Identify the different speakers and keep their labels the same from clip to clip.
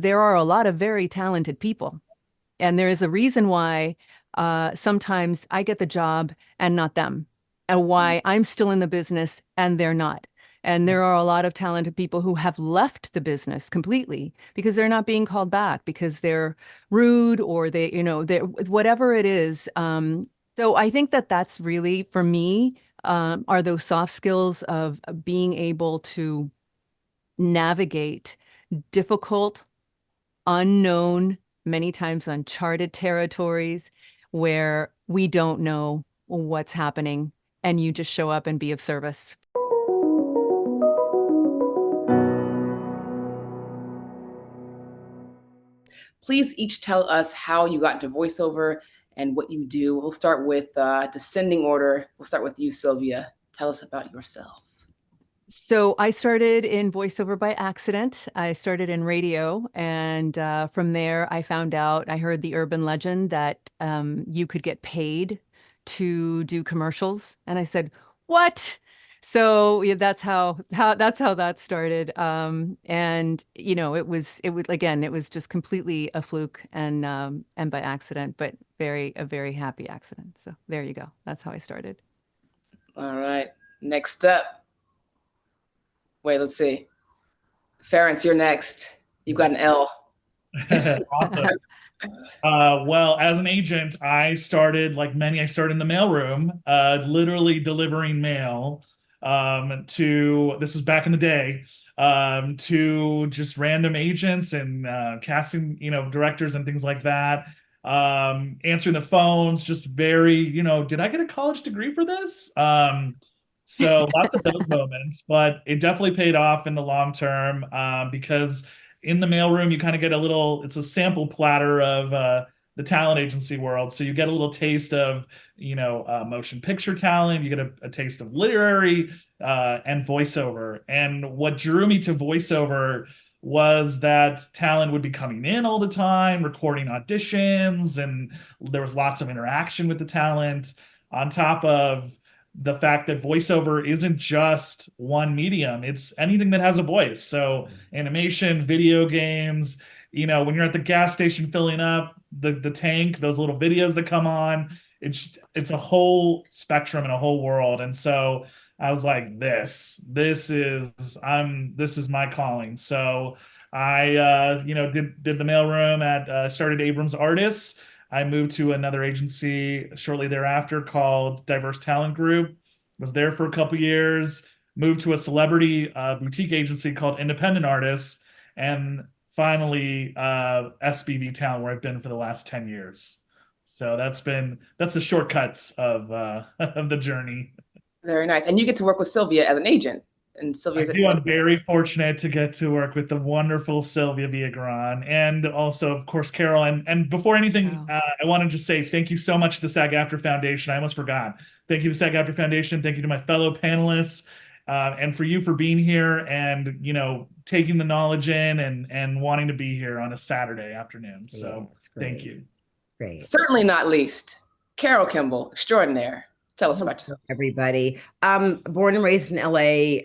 Speaker 1: there are a lot of very talented people. And there is a reason why sometimes I get the job and not them, and why I'm still in the business and they're not. And there are a lot of talented people who have left the business completely because they're not being called back because they're rude or they're whatever it is. So I think that that's really, for me, are those soft skills of being able to navigate difficult, unknown, many times uncharted territories where we don't know what's happening, and you just show up and be of service.
Speaker 2: Please each tell us how you got into voiceover and what you do. We'll start with descending order. We'll start with you, Sylvia. Tell us about yourself.
Speaker 1: So I started in voiceover by accident. I started in radio, and from there I found out, I heard the urban legend that you could get paid to do commercials, and I said, "What?" So yeah, that's how that started. And it was just completely a fluke and by accident, but a very happy accident. So there you go. That's how I started.
Speaker 2: All right. Next up. Wait, let's see. Ference, you're next. You've got an L.
Speaker 3: Awesome. Well, as an agent, I started like many. I started in the mailroom, literally delivering mail to, this was back in the day, to just random agents and casting, directors and things like that. Answering the phones, just very, did I get a college degree for this? So lots of those moments, but it definitely paid off in the long term because in the mailroom, you kind of get it's a sample platter of the talent agency world. So you get a little taste of, motion picture talent, you get a taste of literary and voiceover. And what drew me to voiceover was that talent would be coming in all the time, recording auditions, and there was lots of interaction with the talent on top of the fact that voiceover isn't just one medium, it's anything that has a voice. So animation, video games, when you're at the gas station filling up the tank, those little videos that come on, it's a whole spectrum and a whole world. And so I was like, this is my calling. So I did the mailroom started Abrams Artists. I moved to another agency shortly thereafter called Diverse Talent Group. Was there for a couple years, moved to a celebrity boutique agency called Independent Artists, and finally SBV Talent, where I've been for the last 10 years. So that's the shortcuts of of the journey.
Speaker 2: Very nice. And you get to work with Sylvia as an agent. And Sylvia's
Speaker 3: I'm very fortunate to get to work with the wonderful Sylvia Villagran, and also, of course, Carroll. And before anything, I want to just say thank you so much to the SAG-AFTRA Foundation. I almost forgot. Thank you to the SAG-AFTRA Foundation. Thank you to my fellow panelists, and for you for being here and taking the knowledge in and wanting to be here on a Saturday afternoon. So thank you.
Speaker 4: Great.
Speaker 2: Certainly not least, Carroll Kimble, extraordinaire. Tell us about yourself.
Speaker 4: Everybody. Born and raised in LA,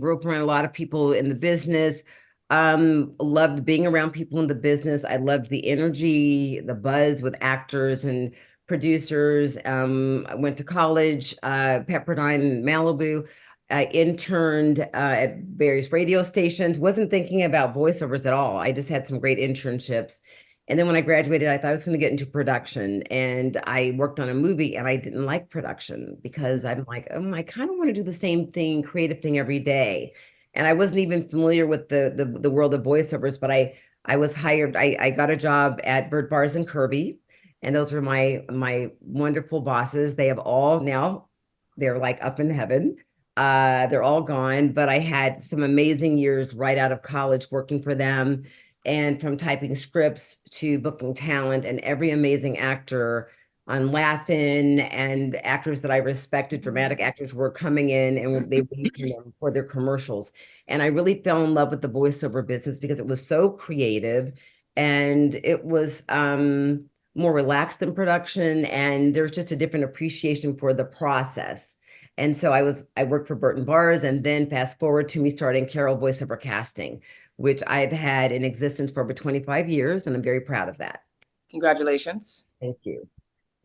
Speaker 4: grew up around a lot of people in the business, loved being around people in the business. I loved the energy, the buzz with actors and producers. I went to college, Pepperdine, Malibu. I interned at various radio stations, wasn't thinking about voiceovers at all. I just had some great internships. And then when I graduated, I thought I was going to get into production, and I worked on a movie, and I didn't like production because I'm like, I kind of want to do the same thing, creative thing every day. And I wasn't even familiar with the world of voiceovers, but I was hired. I got a job at Bird Bars and Kirby, and those were my wonderful bosses. They have all now, they're like up in heaven. They're all gone, but I had some amazing years right out of college working for them. And from typing scripts to booking talent, and every amazing actor on Latin and actors that I respected, dramatic actors, were coming in and they were using them for their commercials. And I really fell in love with the voiceover business because it was so creative, and it was more relaxed than production, and there's just a different appreciation for the process. And so I worked for Burton Bars, and then fast forward to me starting Carroll voiceover casting, which I've had in existence for over 25 years, and I'm very proud of that.
Speaker 2: Congratulations.
Speaker 4: Thank you.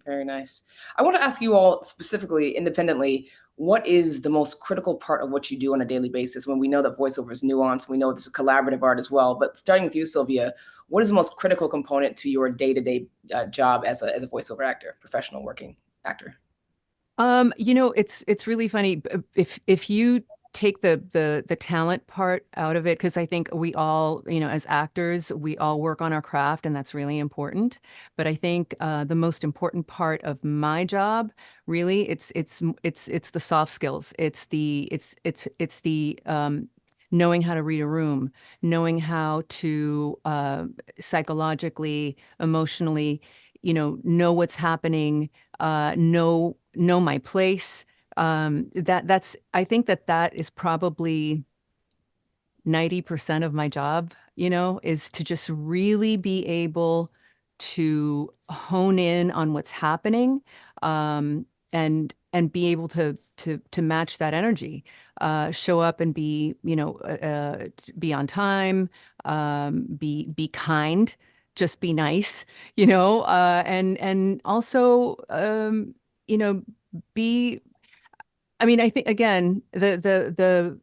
Speaker 2: Very nice. I want to ask you all specifically, independently, what is the most critical part of what you do on a daily basis when we know that voiceover is nuanced? We know there's a collaborative art as well, but starting with you, Sylvia, what is the most critical component to your day-to-day job as a voiceover actor, professional working actor?
Speaker 1: It's really funny if you take the talent part out of it, because I think we all, as actors, we all work on our craft, and that's really important. But I think the most important part of my job, really, it's the soft skills. It's the knowing how to read a room, knowing how to psychologically, emotionally, know what's happening, know my place. I think that is probably 90% of my job, is to just really be able to hone in on what's happening, and be able to match that energy, show up and be, be on time, be kind, just be nice, and also, be, I think, again, the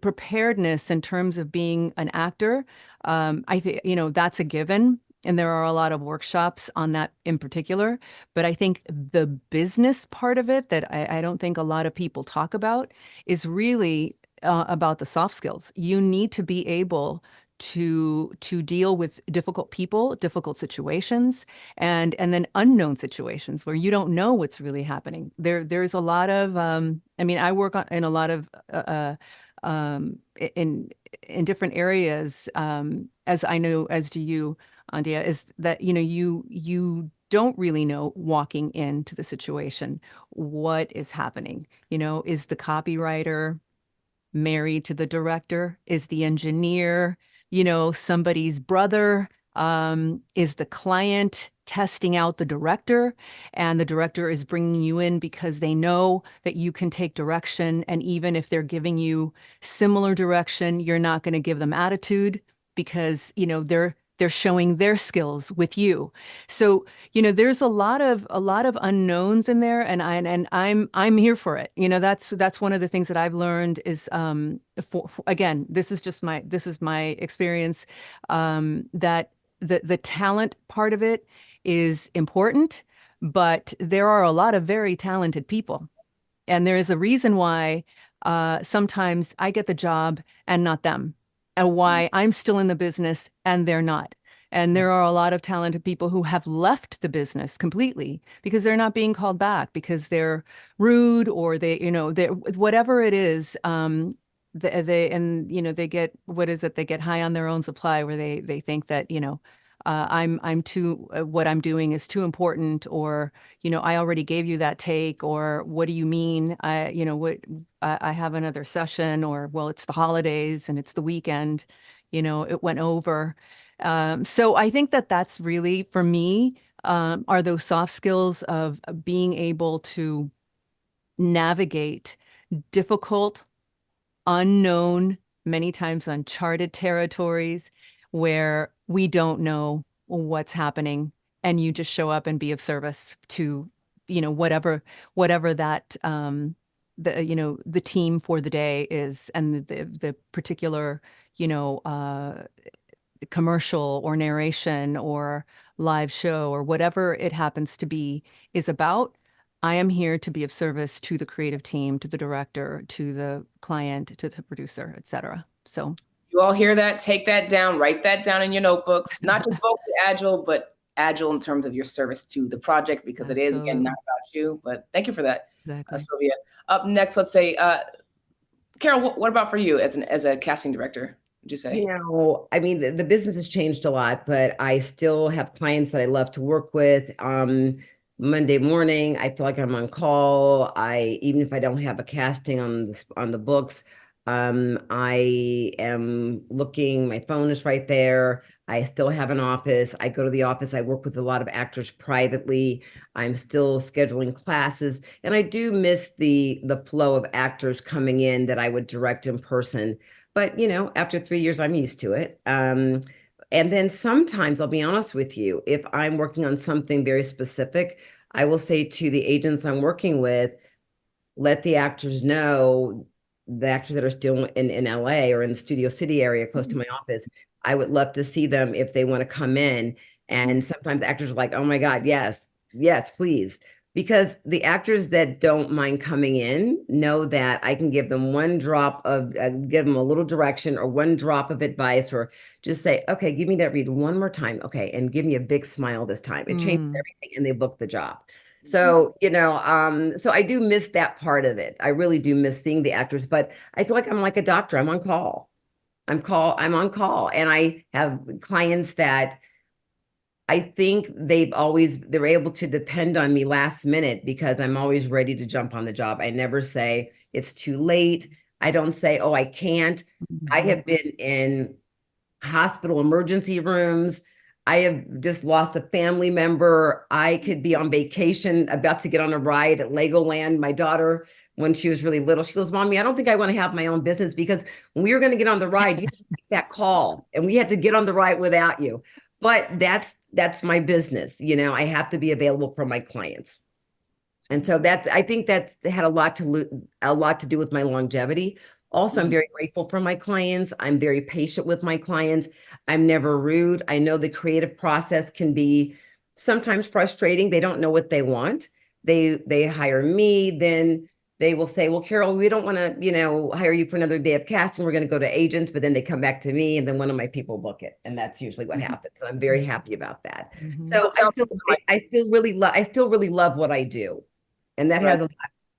Speaker 1: preparedness in terms of being an actor, I think, that's a given. And there are a lot of workshops on that in particular. But I think the business part of it that I don't think a lot of people talk about is really about the soft skills. You need to be able to deal with difficult people, difficult situations, and then unknown situations where you don't know what's really happening. There's a lot of I work in a lot of in different areas, as I know, as do you, Andia, is that you don't really know walking into the situation what is happening. Is the copywriter married to the director? Is the engineer, somebody's brother? Is the client testing out the director, and the director is bringing you in because they know that you can take direction, and even if they're giving you similar direction, you're not going to give them attitude because they're showing their skills with you. So there's a lot of unknowns in there, and I'm here for it. That's one of the things that I've learned is, again, this is my experience, that the talent part of it is important, but there are a lot of very talented people, and there is a reason why sometimes I get the job and not them, and why I'm still in the business and they're not. And there are a lot of talented people who have left the business completely because they're not being called back, because they're rude, or they whatever it is. They get, what is it? They get high on their own supply, where they think that, I'm too, what I'm doing is too important, or, I already gave you that take, or what do you mean? I have another session, or, well, it's the holidays and it's the weekend, it went over. So I think that's really, for me, are those soft skills of being able to navigate difficult, unknown, many times uncharted territories where we don't know what's happening, and you just show up and be of service to, whatever that, the team for the day is, and the particular, commercial or narration or live show or whatever it happens to be is about. I am here to be of service to the creative team, to the director, to the client, to the producer, etc. So
Speaker 2: you all hear that? Take that down, write that down in your notebooks. Not just vocally agile, but agile in terms of your service to the project, because it is, again, not about you. But thank you for that,
Speaker 1: exactly.
Speaker 2: Sylvia. Up next, let's say, Carroll, what about for you as a casting director? Would you say?
Speaker 4: The business has changed a lot, but I still have clients that I love to work with. Monday morning, I feel like I'm on call. Even if I don't have a casting on the books, I am looking, my phone is right there. I still have an office. I go to the office. I work with a lot of actors privately. I'm still scheduling classes, and I do miss the flow of actors coming in that I would direct in person. But, after 3 years, I'm used to it. And then sometimes I'll be honest with you, if I'm working on something very specific, I will say to the agents I'm working with, let the actors know, the actors that are still in LA or in the Studio City area close to my office, I would love to see them if they want to come in. And sometimes actors are like, oh my God, yes, yes, please. Because the actors that don't mind coming in know that I can give them one drop of, give them a little direction or one drop of advice, or just say, okay, give me that read one more time. Okay. And give me a big smile this time. It changes everything and they book the job. So, so I do miss that part of it. I really do miss seeing the actors, but I feel like I'm like a doctor. I'm on call. I'm on call. And I have clients that I think they're able to depend on me last minute because I'm always ready to jump on the job. I never say it's too late. I don't say, oh, I can't. I have been in hospital emergency rooms. I have just lost a family member. I could be on vacation, about to get on a ride at Legoland. My daughter, when she was really little, she goes, Mommy, I don't think I want to have my own business, because when we were going to get on the ride, you had to make that call and we had to get on the ride without you. But that's my business. I have to be available for my clients. And so I think that's had a lot to do with my longevity. Also, I'm very grateful for my clients. I'm very patient with my clients. I'm never rude. I know the creative process can be sometimes frustrating. They don't know what they want. They hire me, then they will say, well, Carroll, we don't want to, hire you for another day of casting. We're going to go to agents, but then they come back to me and then one of my people book it. And that's usually what happens. And I'm very happy about that. So I still really love what I do. And that has a lot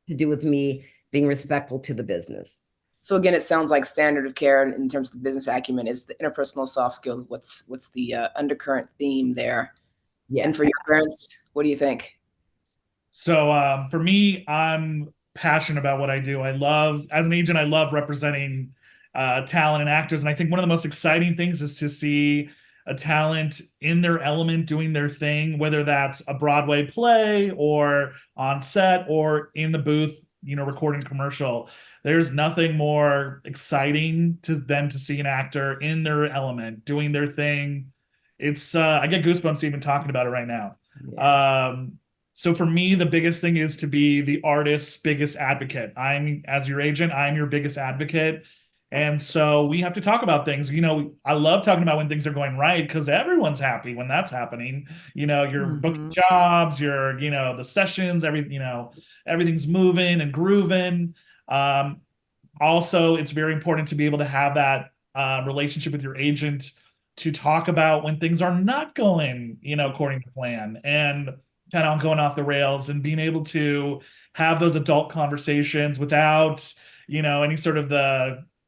Speaker 4: to do with me being respectful to the business.
Speaker 2: So again, it sounds like standard of care in terms of the business acumen is the interpersonal soft skills. What's the undercurrent theme there? Yeah. And for your parents, what do you think?
Speaker 3: So for me, I'm passionate about what I do. As an agent, I love representing talent and actors. And I think one of the most exciting things is to see a talent in their element doing their thing, whether that's a Broadway play or on set or in the booth, recording commercial. There's nothing more exciting than to see an actor in their element doing their thing. I get goosebumps even talking about it right now. Yeah. So for me, the biggest thing is to be the artist's biggest advocate. As your agent, I'm your biggest advocate. And so we have to talk about things. I love talking about when things are going right, because everyone's happy when that's happening. You're booking jobs, the sessions, everything's moving and grooving. Also, it's very important to be able to have that relationship with your agent to talk about when things are not going, according to plan, and kind of going off the rails, and being able to have those adult conversations without, any sort of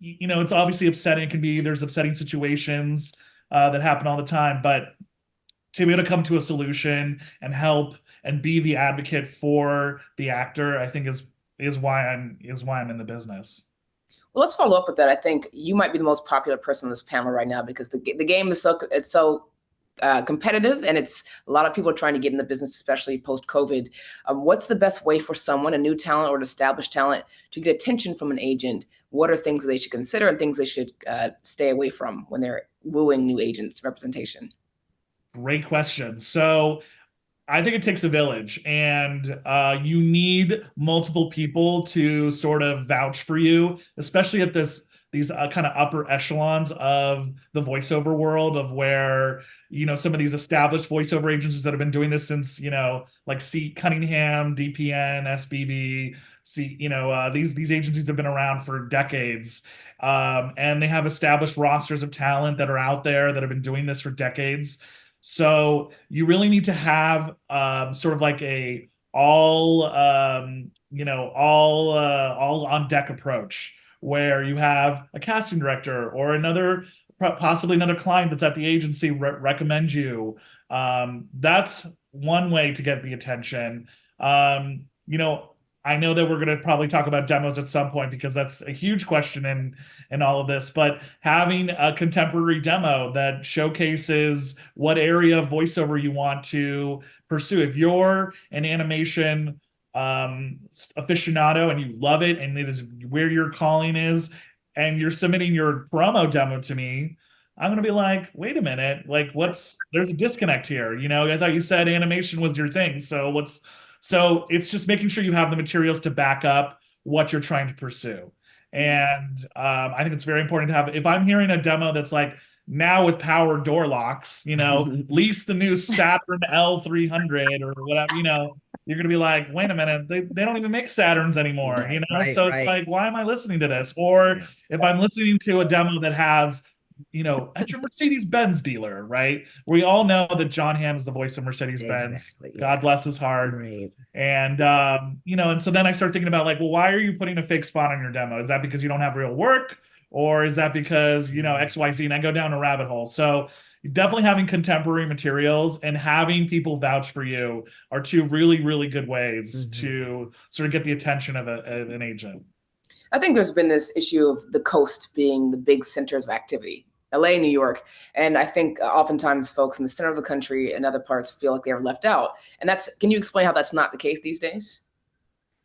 Speaker 3: it's obviously upsetting. There's upsetting situations that happen all the time, but to be able to come to a solution and help and be the advocate for the actor, I think is why I'm in the business.
Speaker 2: Well, let's follow up with that. I think you might be the most popular person on this panel right now, because the game is so competitive, and it's a lot of people are trying to get in the business, especially post-COVID. What's the best way for someone, a new talent or an established talent, to get attention from an agent? What are things they should consider and things they should stay away from when they're wooing new agents' representation?
Speaker 3: Great question. So I think it takes a village, and you need multiple people to sort of vouch for you, especially at these kind of upper echelons of the voiceover world, of where, some of these established voiceover agencies that have been doing this since, like C. Cunningham, DPN, SBB, these agencies have been around for decades. And they have established rosters of talent that are out there that have been doing this for decades. So you really need to have sort of like a all on deck approach, where you have a casting director or possibly another client that's at the agency recommend you. That's one way to get the attention. I know that we're going to probably talk about demos at some point, because that's a huge question in all of this, but having a contemporary demo that showcases what area of voiceover you want to pursue. If you're an animation aficionado and you love it, and it is where your calling is, and you're submitting your promo demo to me, I'm gonna be like, wait a minute, like there's a disconnect here. You know, I thought you said animation was your thing. So it's just making sure you have the materials to back up what you're trying to pursue. And I think it's very important to have, if I'm hearing a demo that's like, now with power door locks, you know, lease the new Saturn L300 or whatever, you know, you're going to be like, wait a minute, they don't even make Saturns anymore, you know?
Speaker 4: Right,
Speaker 3: So it's
Speaker 4: right.
Speaker 3: like, why am I listening to this? Or if I'm listening to a demo that has, you know, at your Mercedes-Benz dealer, right? We all know that John Hamm is the voice of Mercedes-Benz.
Speaker 4: Exactly, yeah.
Speaker 3: God bless his heart.
Speaker 4: Right.
Speaker 3: And you know, and so then I start thinking about like, well, why are you putting a fake spot on your demo? Is that because you don't have real work? Or is that because, you know, XYZ? And I go down a rabbit hole. So definitely having contemporary materials and having people vouch for you are two really, really good ways to sort of get the attention of an agent.
Speaker 2: I think there's been this issue of the coast being the big centers of activity, LA, New York. And I think oftentimes folks in the center of the country and other parts feel like they're left out. And can you explain how that's not the case these days?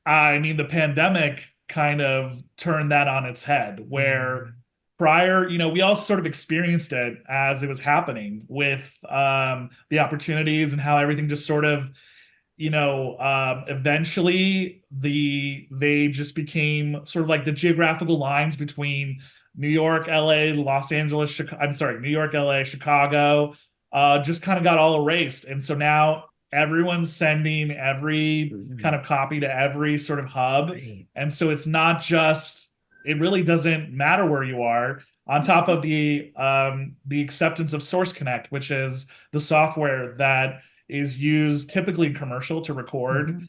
Speaker 3: I mean, the pandemic kind of turned that on its head, where prior, you know, we all sort of experienced it as it was happening with the opportunities and how everything just sort of, you know, eventually they just became sort of like the geographical lines between New York, LA, Los Angeles, New York, LA, Chicago, just kind of got all erased. And so now everyone's sending every kind of copy to every sort of hub. And so it's not just, it really doesn't matter where you are, on top of the acceptance of Source Connect, which is the software that is used typically in commercial to record.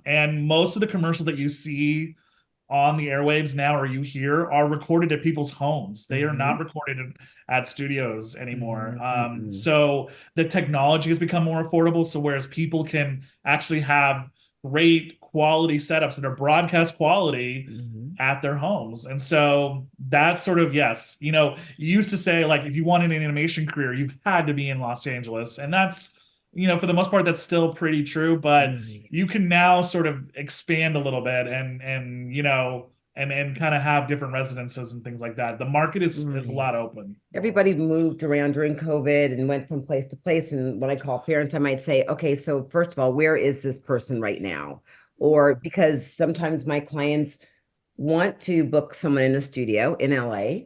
Speaker 3: And most of the commercials that you see on the airwaves now, or you hear, are recorded at people's homes. They are not recorded at studios anymore. So the technology has become more affordable. So whereas people can actually have great quality setups that are broadcast quality at their homes. And so that's sort of, yes, you know, you used to say, like, if you wanted an animation career, you had to be in Los Angeles. And that's, you know, for the most part, that's still pretty true, but you can now sort of expand a little bit and you know, and kind of have different residences and things like that. The market is a lot open.
Speaker 4: Everybody moved around during COVID and went from place to place. And when I call parents, I might say, okay, so first of all, where is this person right now? Or because sometimes my clients want to book someone in a studio in LA.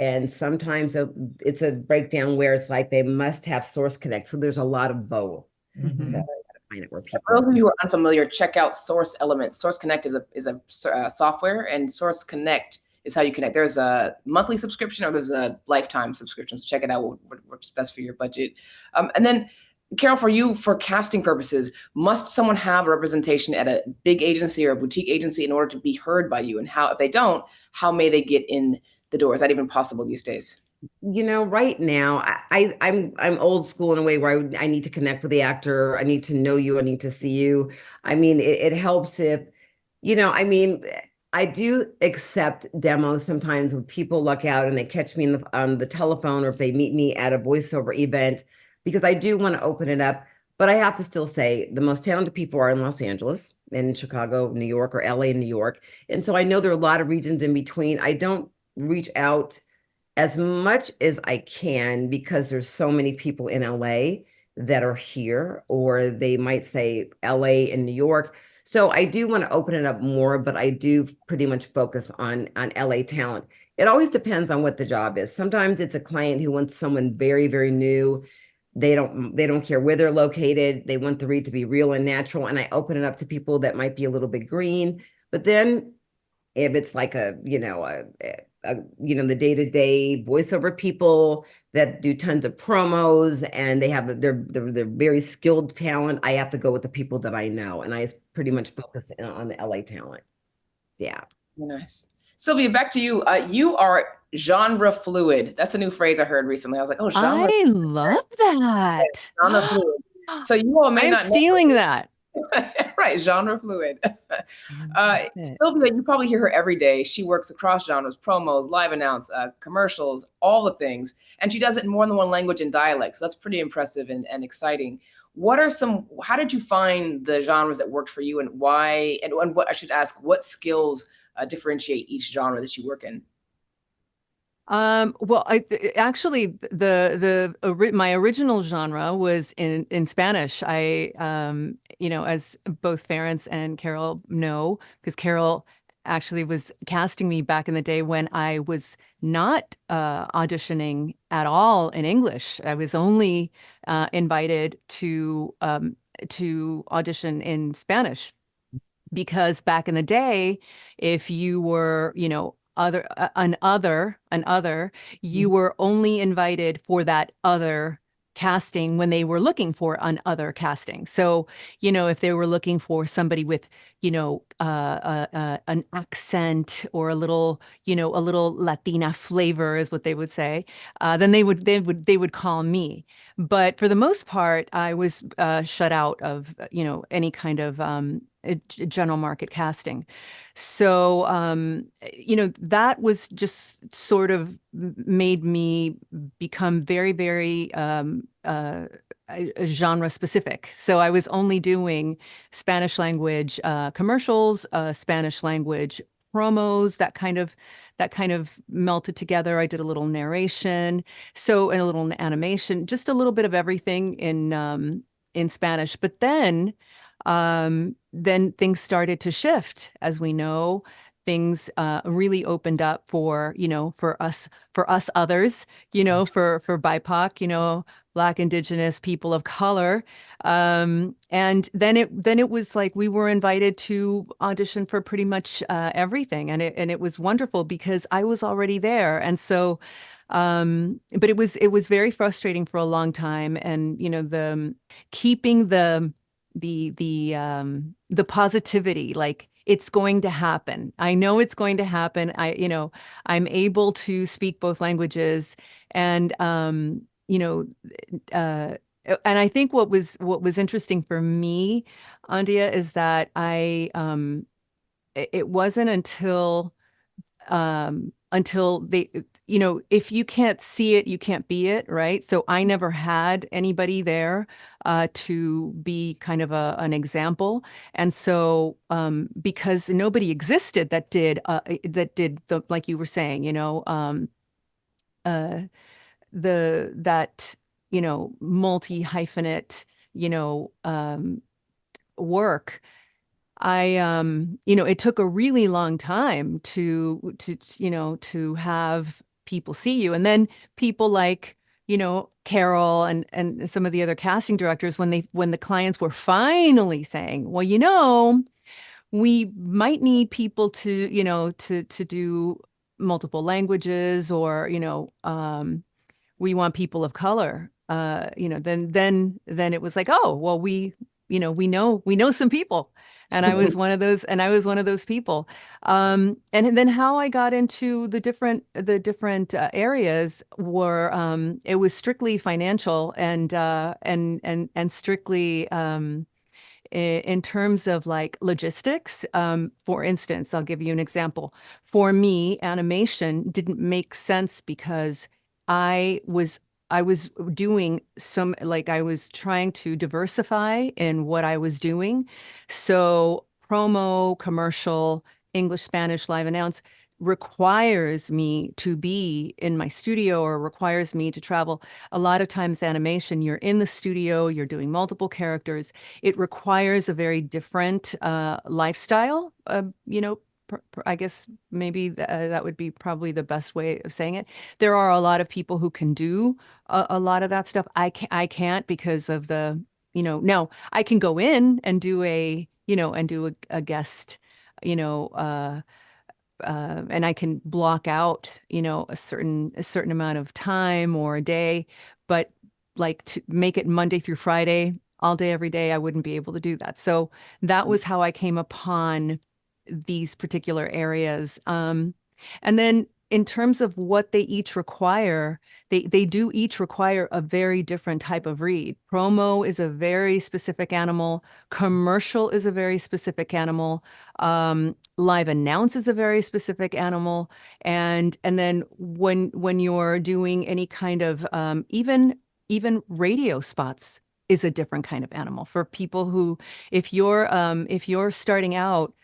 Speaker 4: And sometimes it's a breakdown where it's like they must have Source Connect. So there's a lot of both. So I gotta find it where people.
Speaker 2: For those of you who are unfamiliar, check out Source Elements. Source Connect is a software, and Source Connect is how you connect. There's a monthly subscription or there's a lifetime subscription. So check it out. What works best for your budget. And then, Carroll, for you, for casting purposes, must someone have a representation at a big agency or a boutique agency in order to be heard by you? And how, if they don't, how may they get in the door? Is that even possible these days?
Speaker 4: You know, right now, I'm old school in a way where I need to connect with the actor. I need to know you. I need to see you. I mean, it helps if, you know, I mean, I do accept demos sometimes when people luck out and they catch me on the telephone, or if they meet me at a voiceover event, because I do want to open it up. But I have to still say the most talented people are in Los Angeles and Chicago, New York, or LA and New York. And so I know there are a lot of regions in between. I don't reach out as much as I can because there's so many people in LA that are here, or they might say LA and New York. So I do want to open it up more, but I do pretty much focus on LA talent. It always depends on what the job is. Sometimes it's a client who wants someone very, very new. They don't care where they're located. They want the read to be real and natural. And I open it up to people that might be a little bit green. But then if it's like the day-to-day voiceover people that do tons of promos and they're very skilled talent, I have to go with the people that I know, and I pretty much focus on the LA talent. Yeah.
Speaker 2: Nice. Sylvia, back to you. You are genre fluid. That's a new phrase I heard recently. I was like, oh, genre.
Speaker 1: I love that.
Speaker 2: Genre fluid. So you all may
Speaker 1: I'm
Speaker 2: not
Speaker 1: stealing that.
Speaker 2: Right, genre fluid. Sylvia, you probably hear her every day. She works across genres, promos, live announce, commercials, all the things. And she does it in more than one language and dialect. So that's pretty impressive and exciting. How did you find the genres that worked for you, and why, and what I should ask, what skills differentiate each genre that you work in?
Speaker 1: Well, actually my original genre was in Spanish. As both Ference and Carroll know, because Carroll actually was casting me back in the day when I was not auditioning at all in English. I was only invited to audition in Spanish because back in the day, if you were, an other, you were only invited for that other casting when they were looking for an other casting. So, if they were looking for somebody with, an accent or a little Latina flavor is what they would say, then they would call me. But for the most part, I was shut out of, any kind of general market casting. So, that was just sort of made me become very, very genre specific. So I was only doing Spanish language commercials, Spanish language promos, that kind of melted together. I did a little narration, and a little animation, just a little bit of everything in Spanish. But then things started to shift, as we know. Things really opened up for us others, for BIPOC, Black, Indigenous, people of color. And then it was like we were invited to audition for pretty much everything, and it was wonderful because I was already there, and so. But it was very frustrating for a long time, and the keeping the positivity, like it's going to happen. I know it's going to happen. I'm able to speak both languages, and and I think what was interesting for me, Andia, is that it wasn't until they, if you can't see it, you can't be it, right? So I never had anybody there to be kind of an example. And so because nobody existed that did the, like you were saying, uh, that, multi-hyphenate, work. It took a really long time to have people see you. And then people like, Carroll and some of the other casting directors, when the clients were finally saying, well, we might need people to do multiple languages, or, we want people of color. Then it was like, oh, well, we know some people. And I was one of those people. And then how I got into the different areas it was strictly financial, and strictly in terms of like logistics. For instance, I'll give you an example. For me, animation didn't make sense because I was I was doing I was trying to diversify in what I was doing. So promo, commercial, English, Spanish, live announce requires me to be in my studio, or requires me to travel. A lot of times animation, you're in the studio, you're doing multiple characters. It requires a very different lifestyle, I guess maybe that would be probably the best way of saying it. There are a lot of people who can do a lot of that stuff. I can't because of now I can go in and do a guest, you know, uh, and I can block out, a certain amount of time or a day, but like to make it Monday through Friday, all day, every day, I wouldn't be able to do that. So that was how I came upon these particular areas. And then in terms of what they each require, they do each require a very different type of read. Promo is a very specific animal. Commercial is a very specific animal. Live announce is a very specific animal. And then when you're doing any kind of even radio spots is a different kind of animal for people who, if you're starting out,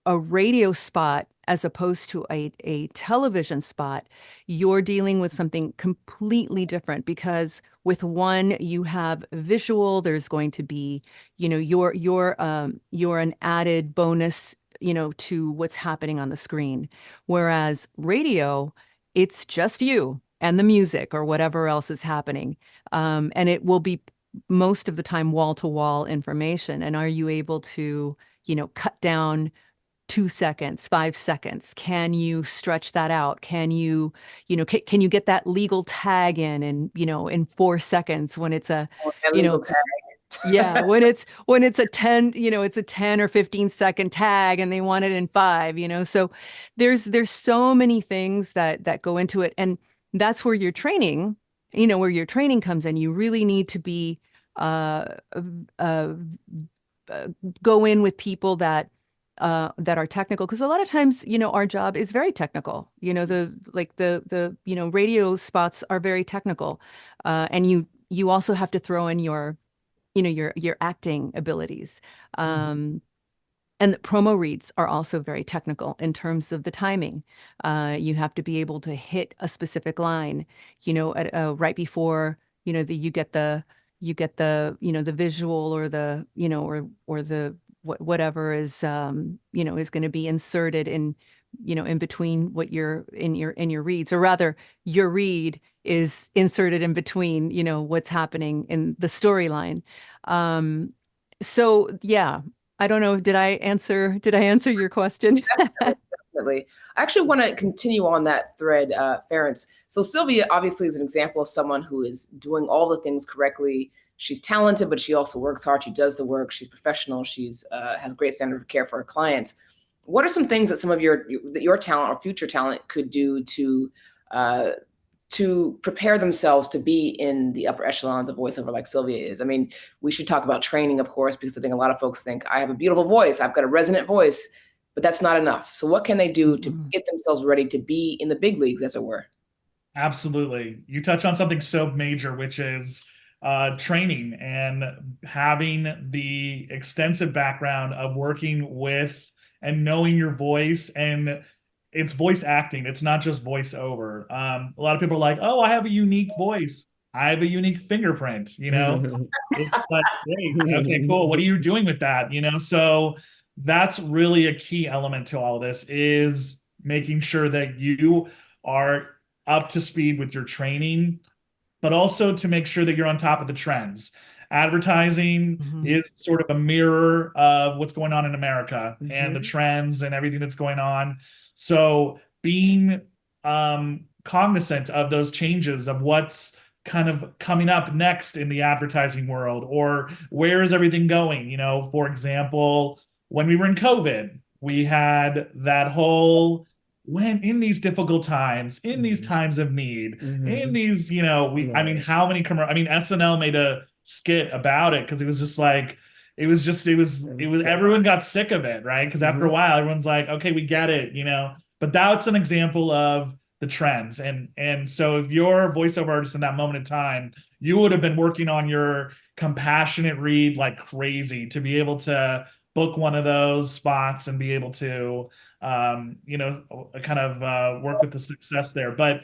Speaker 1: a radio spot as opposed to a television spot, you're dealing with something completely different, because with one you have visual, there's going to be, you're an added bonus, to what's happening on the screen. Whereas radio, it's just you and the music or whatever else is happening. And it will be most of the time wall-to-wall information. And are you able to, cut down 2 seconds, 5 seconds? Can you stretch that out? Can you, can you get that legal tag in 4 seconds when it's a,
Speaker 2: Legal tag.
Speaker 1: yeah, when it's a 10, it's a 10 or 15-second tag and they want it in 5, so there's so many things that go into it. And that's where your training, comes in. You really need to be, go in with people that are technical, because a lot of times, our job is very technical. The radio spots are very technical, and you also have to throw in your acting abilities. And the promo reads are also very technical in terms of the timing. You have to be able to hit a specific line, right before, you get the the visual, or the, or the whatever is, is going to be inserted in, in between what you're in your reads, or rather your read is inserted in between, what's happening in the storyline. So yeah, I don't know. Did I answer your question?
Speaker 2: Definitely. I actually want to continue on that thread, Ference. So Sylvia obviously is an example of someone who is doing all the things correctly. She's talented, but she also works hard. She does the work. She's professional. She's has great standard of care for her clients. What are some things that some of your talent or future talent could do to prepare themselves to be in the upper echelons of voiceover like Sylvia is? I mean, we should talk about training, of course, because I think a lot of folks think, I have a beautiful voice, I've got a resonant voice, but that's not enough. So what can they do to get themselves ready to be in the big leagues, as it were?
Speaker 3: Absolutely. You touch on something so major, which is training, and having the extensive background of working with and knowing your voice. And it's voice acting. It's not just voiceover. A lot of people are like, oh, I have a unique voice. I have a unique fingerprint, It's like, great. Okay, cool. What are you doing with that? So that's really a key element to all this, is making sure that you are up to speed with your training, but also to make sure that you're on top of the trends. Advertising is sort of a mirror of what's going on in America and the trends and everything that's going on. So being cognizant of those changes, of what's kind of coming up next in the advertising world, or where is everything going? For example, when we were in COVID, we had that whole, when in these difficult times, in these times of need, in these, I mean, how many SNL made a skit about it, because it was just like, everyone got sick of it, right? Because after a while, everyone's like, okay, we get it, but that's an example of the trends. And so if you're a voiceover artist in that moment in time, you would have been working on your compassionate read like crazy to be able to book one of those spots and be able to kind of work with the success there. But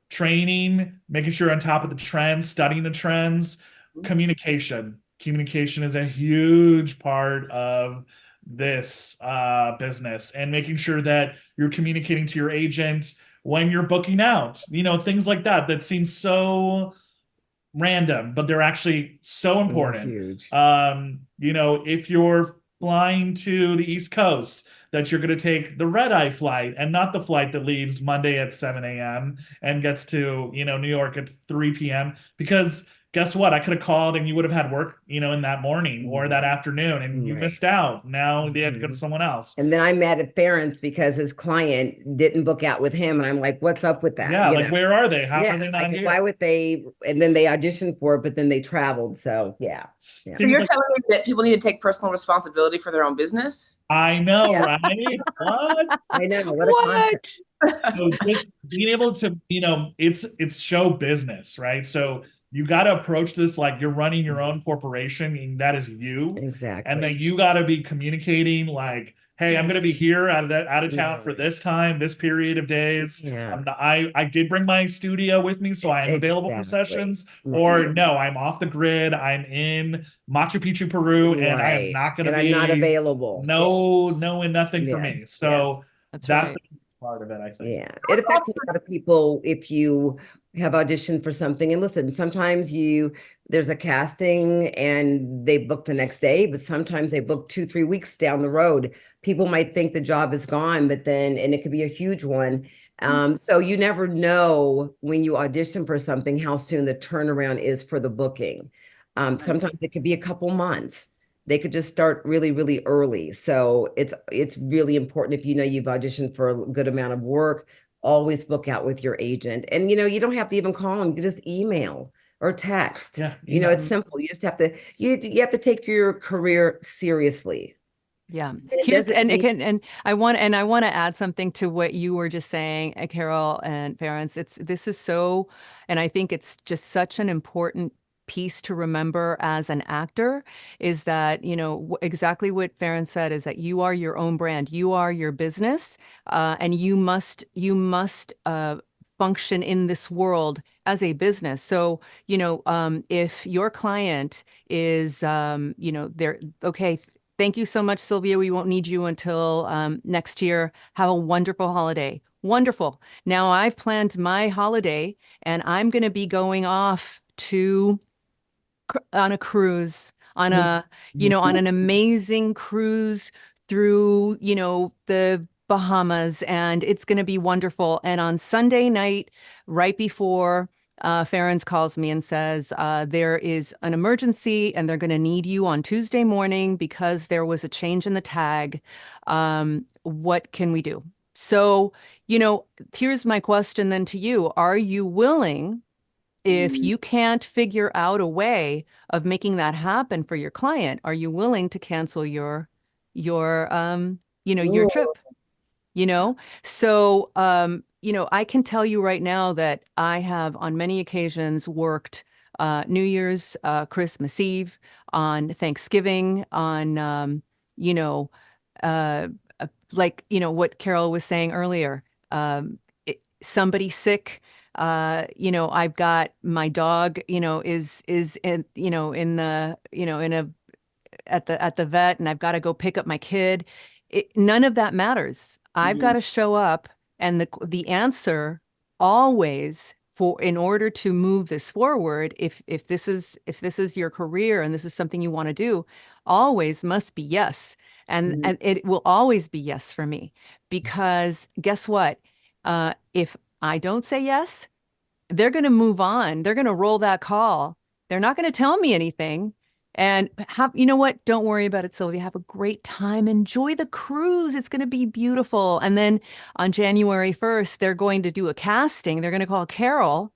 Speaker 3: training, making sure you're on top of the trends, studying the trends, communication is a huge part of this business, and making sure that you're communicating to your agent when you're booking out, things like that seem so random, but they're actually so important.
Speaker 4: Huge.
Speaker 3: If you're flying to the East Coast, that you're going to take the red-eye flight and not the flight that leaves Monday at 7 a.m. and gets to, New York at 3 p.m. Because guess what? I could have called and you would have had work, in that morning or that afternoon, and you missed out. Now they had to go to someone else.
Speaker 4: And then I'm mad at Ference because his client didn't book out with him. And I'm like, what's up with that?
Speaker 3: Yeah, where are they? How are they not here?
Speaker 4: Why would they? And then they auditioned for it, but then they traveled. So yeah.
Speaker 2: So you're telling me that people need to take personal responsibility for their own business?
Speaker 3: I know, right? What?
Speaker 4: I know.
Speaker 1: What?
Speaker 3: So just being able to, it's show business, right? So you got to approach this like you're running your own corporation, and that is you.
Speaker 4: Exactly.
Speaker 3: And then you got to be communicating like hey, I'm going to be here out of town for this time, this period of days.
Speaker 4: Yeah.
Speaker 3: I did bring my studio with me, so I am available for sessions. Or no, I'm off the grid. I'm in Machu Picchu, Peru, and I am not going to
Speaker 4: And
Speaker 3: be
Speaker 4: I'm not available.
Speaker 3: no and nothing for me. So
Speaker 1: That's
Speaker 3: that's
Speaker 1: right.
Speaker 3: part of it, I think.
Speaker 4: Yeah, it affects a lot of people if you have auditioned for something. And listen, sometimes there's a casting and they book the next day, but sometimes they book 2, 3 weeks down the road. People might think the job is gone, but then, and it could be a huge one. So you never know when you audition for something, how soon the turnaround is for the booking. Sometimes it could be a couple months. They could just start really, really early. So it's really important if you know you've auditioned for a good amount of work, always book out with your agent. And you don't have to even call them, you just email or text.
Speaker 3: Yeah,
Speaker 4: It's simple. You just have to you have to take your career seriously.
Speaker 1: Yeah.
Speaker 4: It
Speaker 1: And I want to add something to what you were just saying, Carroll and Ference. This is so, and I think it's just such an important piece to remember as an actor is that, exactly what Ference said is that you are your own brand, you are your business, and you must function in this world as a business. So, if your client is, they're okay. Thank you so much, Sylvia. We won't need you until next year. Have a wonderful holiday. Wonderful. Now I've planned my holiday and I'm going to be going off on a cruise, on an amazing cruise through, the Bahamas, and it's going to be wonderful. And on Sunday night, right before Ference calls me and says, there is an emergency and they're going to need you on Tuesday morning because there was a change in the tag. What can we do? So, here's my question then to you. Are you willing, if you can't figure out a way of making that happen for your client, are you willing to cancel your your trip? So, I can tell you right now that I have on many occasions worked New Year's, Christmas Eve, on Thanksgiving, on, uh, what Carroll was saying earlier, somebody sick. I've got my dog, is in, in the, in a, at the vet, and I've got to go pick up my kid. None of that matters. I've got to show up, and the answer always, in order to move this forward, if this is your career and this is something you want to do, always must be yes. And it will always be yes for me, because guess what? If I don't say yes, they're going to move on. They're going to roll that call. They're not going to tell me anything. And you know what? Don't worry about it, Sylvia. Have a great time. Enjoy the cruise. It's going to be beautiful. And then on January 1st, they're going to do a casting. They're going to call Carroll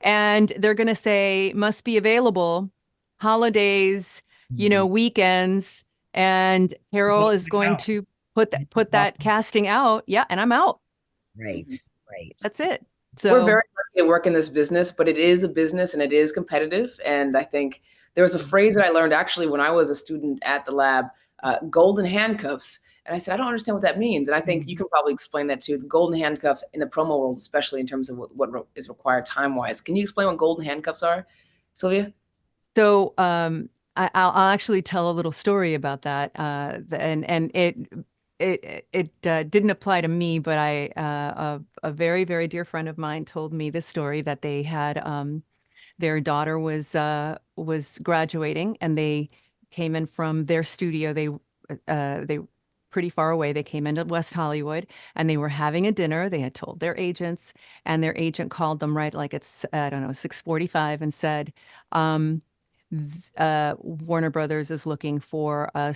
Speaker 1: and they're going to say, must be available holidays, weekends. And Carroll is going to put that casting out. Yeah. And I'm out.
Speaker 4: Right.
Speaker 1: That's it. So
Speaker 2: we're very lucky to work in this business, but it is a business and it is competitive. And I think there was a phrase that I learned actually when I was a student at the lab, golden handcuffs. And I said, I don't understand what that means. And I think you can probably explain that too. The golden handcuffs in the promo world, especially in terms of what is required time-wise. Can you explain what golden handcuffs are, Sylvia?
Speaker 1: So I'll actually tell a little story about that. And it didn't apply to me, but a very, very dear friend of mine told me this story, that they had their daughter was graduating, and they came in from their studio. They pretty far away. They came into West Hollywood, and they were having a dinner. They had told their agents, and their agent called them right like it's, I don't know, 6:45, and said, Warner Brothers is looking for a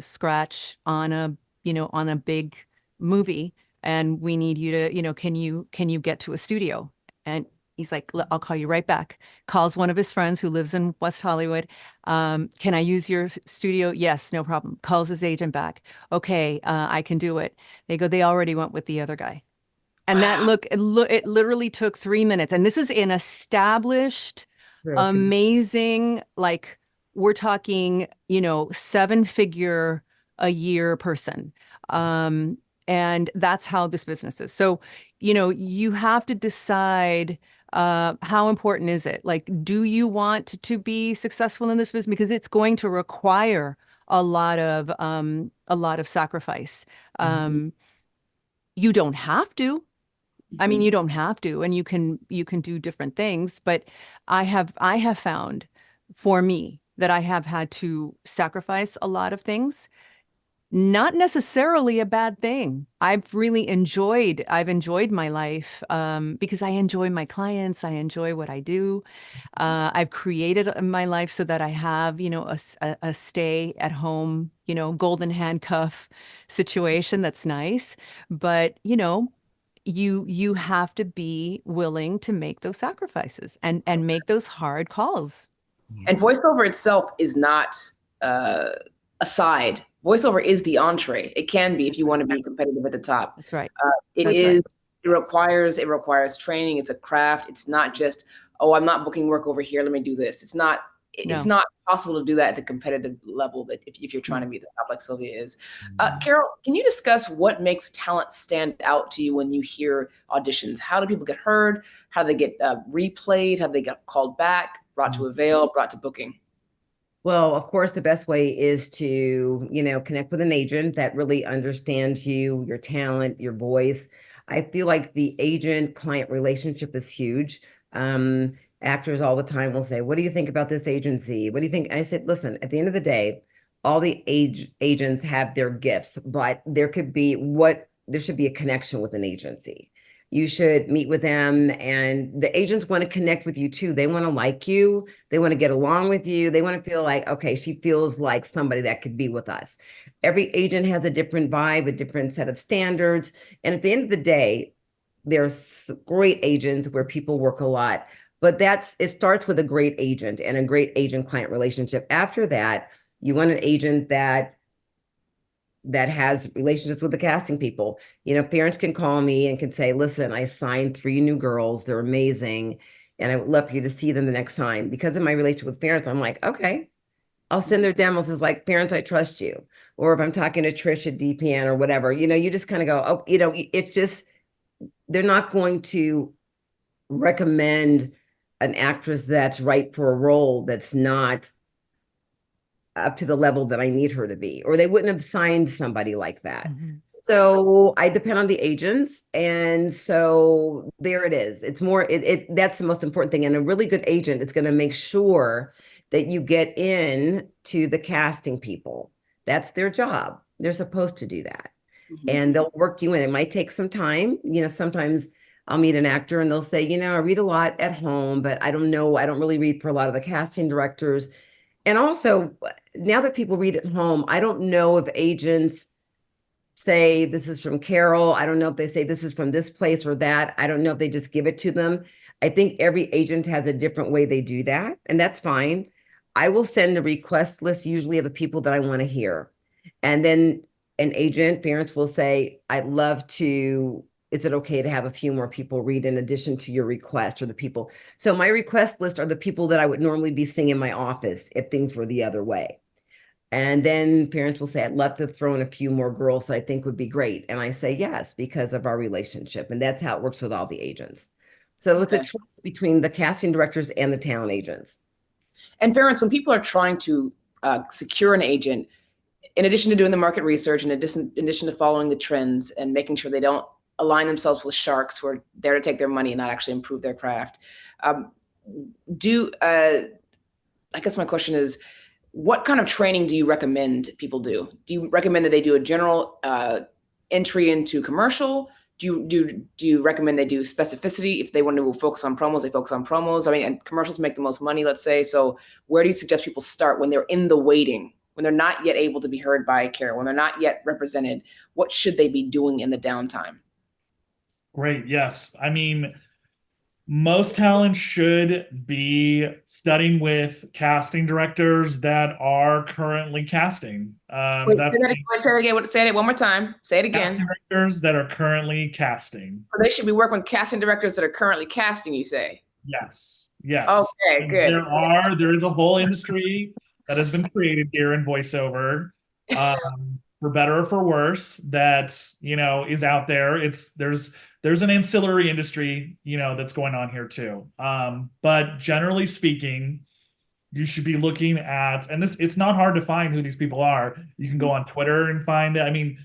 Speaker 1: scratch on a big movie, and we need you to, can you get to a studio? And he's like, I'll call you right back. Calls one of his friends who lives in West Hollywood. Can I use your studio? Yes, no problem. Calls his agent back. Okay, I can do it. They already went with the other guy. And it literally took 3 minutes. And this is an established, amazing, like, we're talking, 7-figure a year person. And that's how this business is. So, you know, you have to decide how important is it? Like, do you want to be successful in this business? Because it's going to require a lot of sacrifice. You don't have to. I mean, you don't have to, and you can do different things, but I have found for me that I have had to sacrifice a lot of things. Not necessarily a bad thing. I've enjoyed my life because I enjoy my clients. I enjoy what I do. I've created my life so that I have, you know, a stay at home, you know, golden handcuff situation that's nice. But, you know, you have to be willing to make those sacrifices and make those hard calls.
Speaker 2: And voiceover itself is not a side. Voiceover is the entree. It can be if you want to be competitive at the top.
Speaker 1: That's right.
Speaker 2: It
Speaker 1: That's
Speaker 2: is.
Speaker 1: right.
Speaker 2: It requires training. It's a craft. It's not just, oh, I'm not booking work over here. Let me do this. It's not. It's
Speaker 1: No.
Speaker 2: not possible to do that at the competitive level that if you're trying to be at the top like Sylvia is. Carroll, can you discuss what makes talent stand out to you when you hear auditions? How do people get heard? How do they get replayed? How do they get called back, brought to avail, brought to booking?
Speaker 4: Well, of course, the best way is to, you know, connect with an agent that really understands you, your talent, your voice. I feel like the agent-client relationship is huge. Actors all the time will say, "What do you think about this agency? What do you think?" I said, "Listen, at the end of the day, all the agents have their gifts, but there should be a connection with an agency. You should meet with them, and the agents want to connect with you too. They want to like you. They want to get along with you. They want to feel like, okay, she feels like somebody that could be with us." Every agent has a different vibe, a different set of standards. And at the end of the day, there's great agents where people work a lot, but it starts with a great agent and a great agent-client relationship. After that, you want an agent that has relationships with the casting people. You know, parents can call me and can say, "Listen, I signed 3 new girls. They're amazing. And I would love for you to see them the next time." Because of my relationship with parents, I'm like, okay, I'll send their demos as like, "Parents, I trust you." Or if I'm talking to Trish at DPN or whatever, you know, you just kind of go, oh, you know, it's just, they're not going to recommend an actress that's right for a role that's not up to the level that I need her to be, or they wouldn't have signed somebody like that. So I depend on the agents. And so there it is. It's more, that's the most important thing. And a really good agent is going to make sure that you get in to the casting people. That's their job. They're supposed to do that. And they'll work you in. It might take some time. You know, sometimes I'll meet an actor and they'll say, "You know, I read a lot at home, but I don't know. I don't really read for a lot of the casting directors." And also, now that people read at home, I don't know if agents say, "This is from Carroll." I don't know if they say, "This is from this place or that." I don't know if they just give it to them. I think every agent has a different way they do that, and that's fine. I will send a request list usually of the people that I want to hear. And then an agent, parents will say, "I'd love to, is it okay to have a few more people read in addition to your request," or the people. So my request list are the people that I would normally be seeing in my office if things were the other way. And then parents will say, "I'd love to throw in a few more girls that I think would be great." And I say, "Yes," because of our relationship. And that's how it works with all the agents. So it's a choice between the casting directors and the talent agents.
Speaker 2: And Ference, when people are trying to secure an agent, in addition to doing the market research, in addition to following the trends and making sure they don't align themselves with sharks who are there to take their money and not actually improve their craft, I guess my question is, what kind of training do you recommend people do? Do you recommend that they do a general entry into commercial? Do you recommend they do specificity? If they want to focus on promos, they focus on promos. I mean, and commercials make the most money, let's say. So where do you suggest people start when they're in the waiting, when they're not yet able to be heard by Carroll, when they're not yet represented? What should they be doing in the downtime?
Speaker 3: Great. Yes. I mean, most talent should be studying with casting directors that are currently casting.
Speaker 2: Wait, say it one more time. Say it again.
Speaker 3: Casting directors that are currently casting.
Speaker 2: So they should be working with casting directors that are currently casting, you say?
Speaker 3: Yes. Yes.
Speaker 2: Okay, good.
Speaker 3: There is a whole industry that has been created here in voiceover. for better or for worse, that, is out there. There's an ancillary industry, that's going on here too. But generally speaking, you should be looking at, and it's not hard to find who these people are. You can go on Twitter and find it. I mean,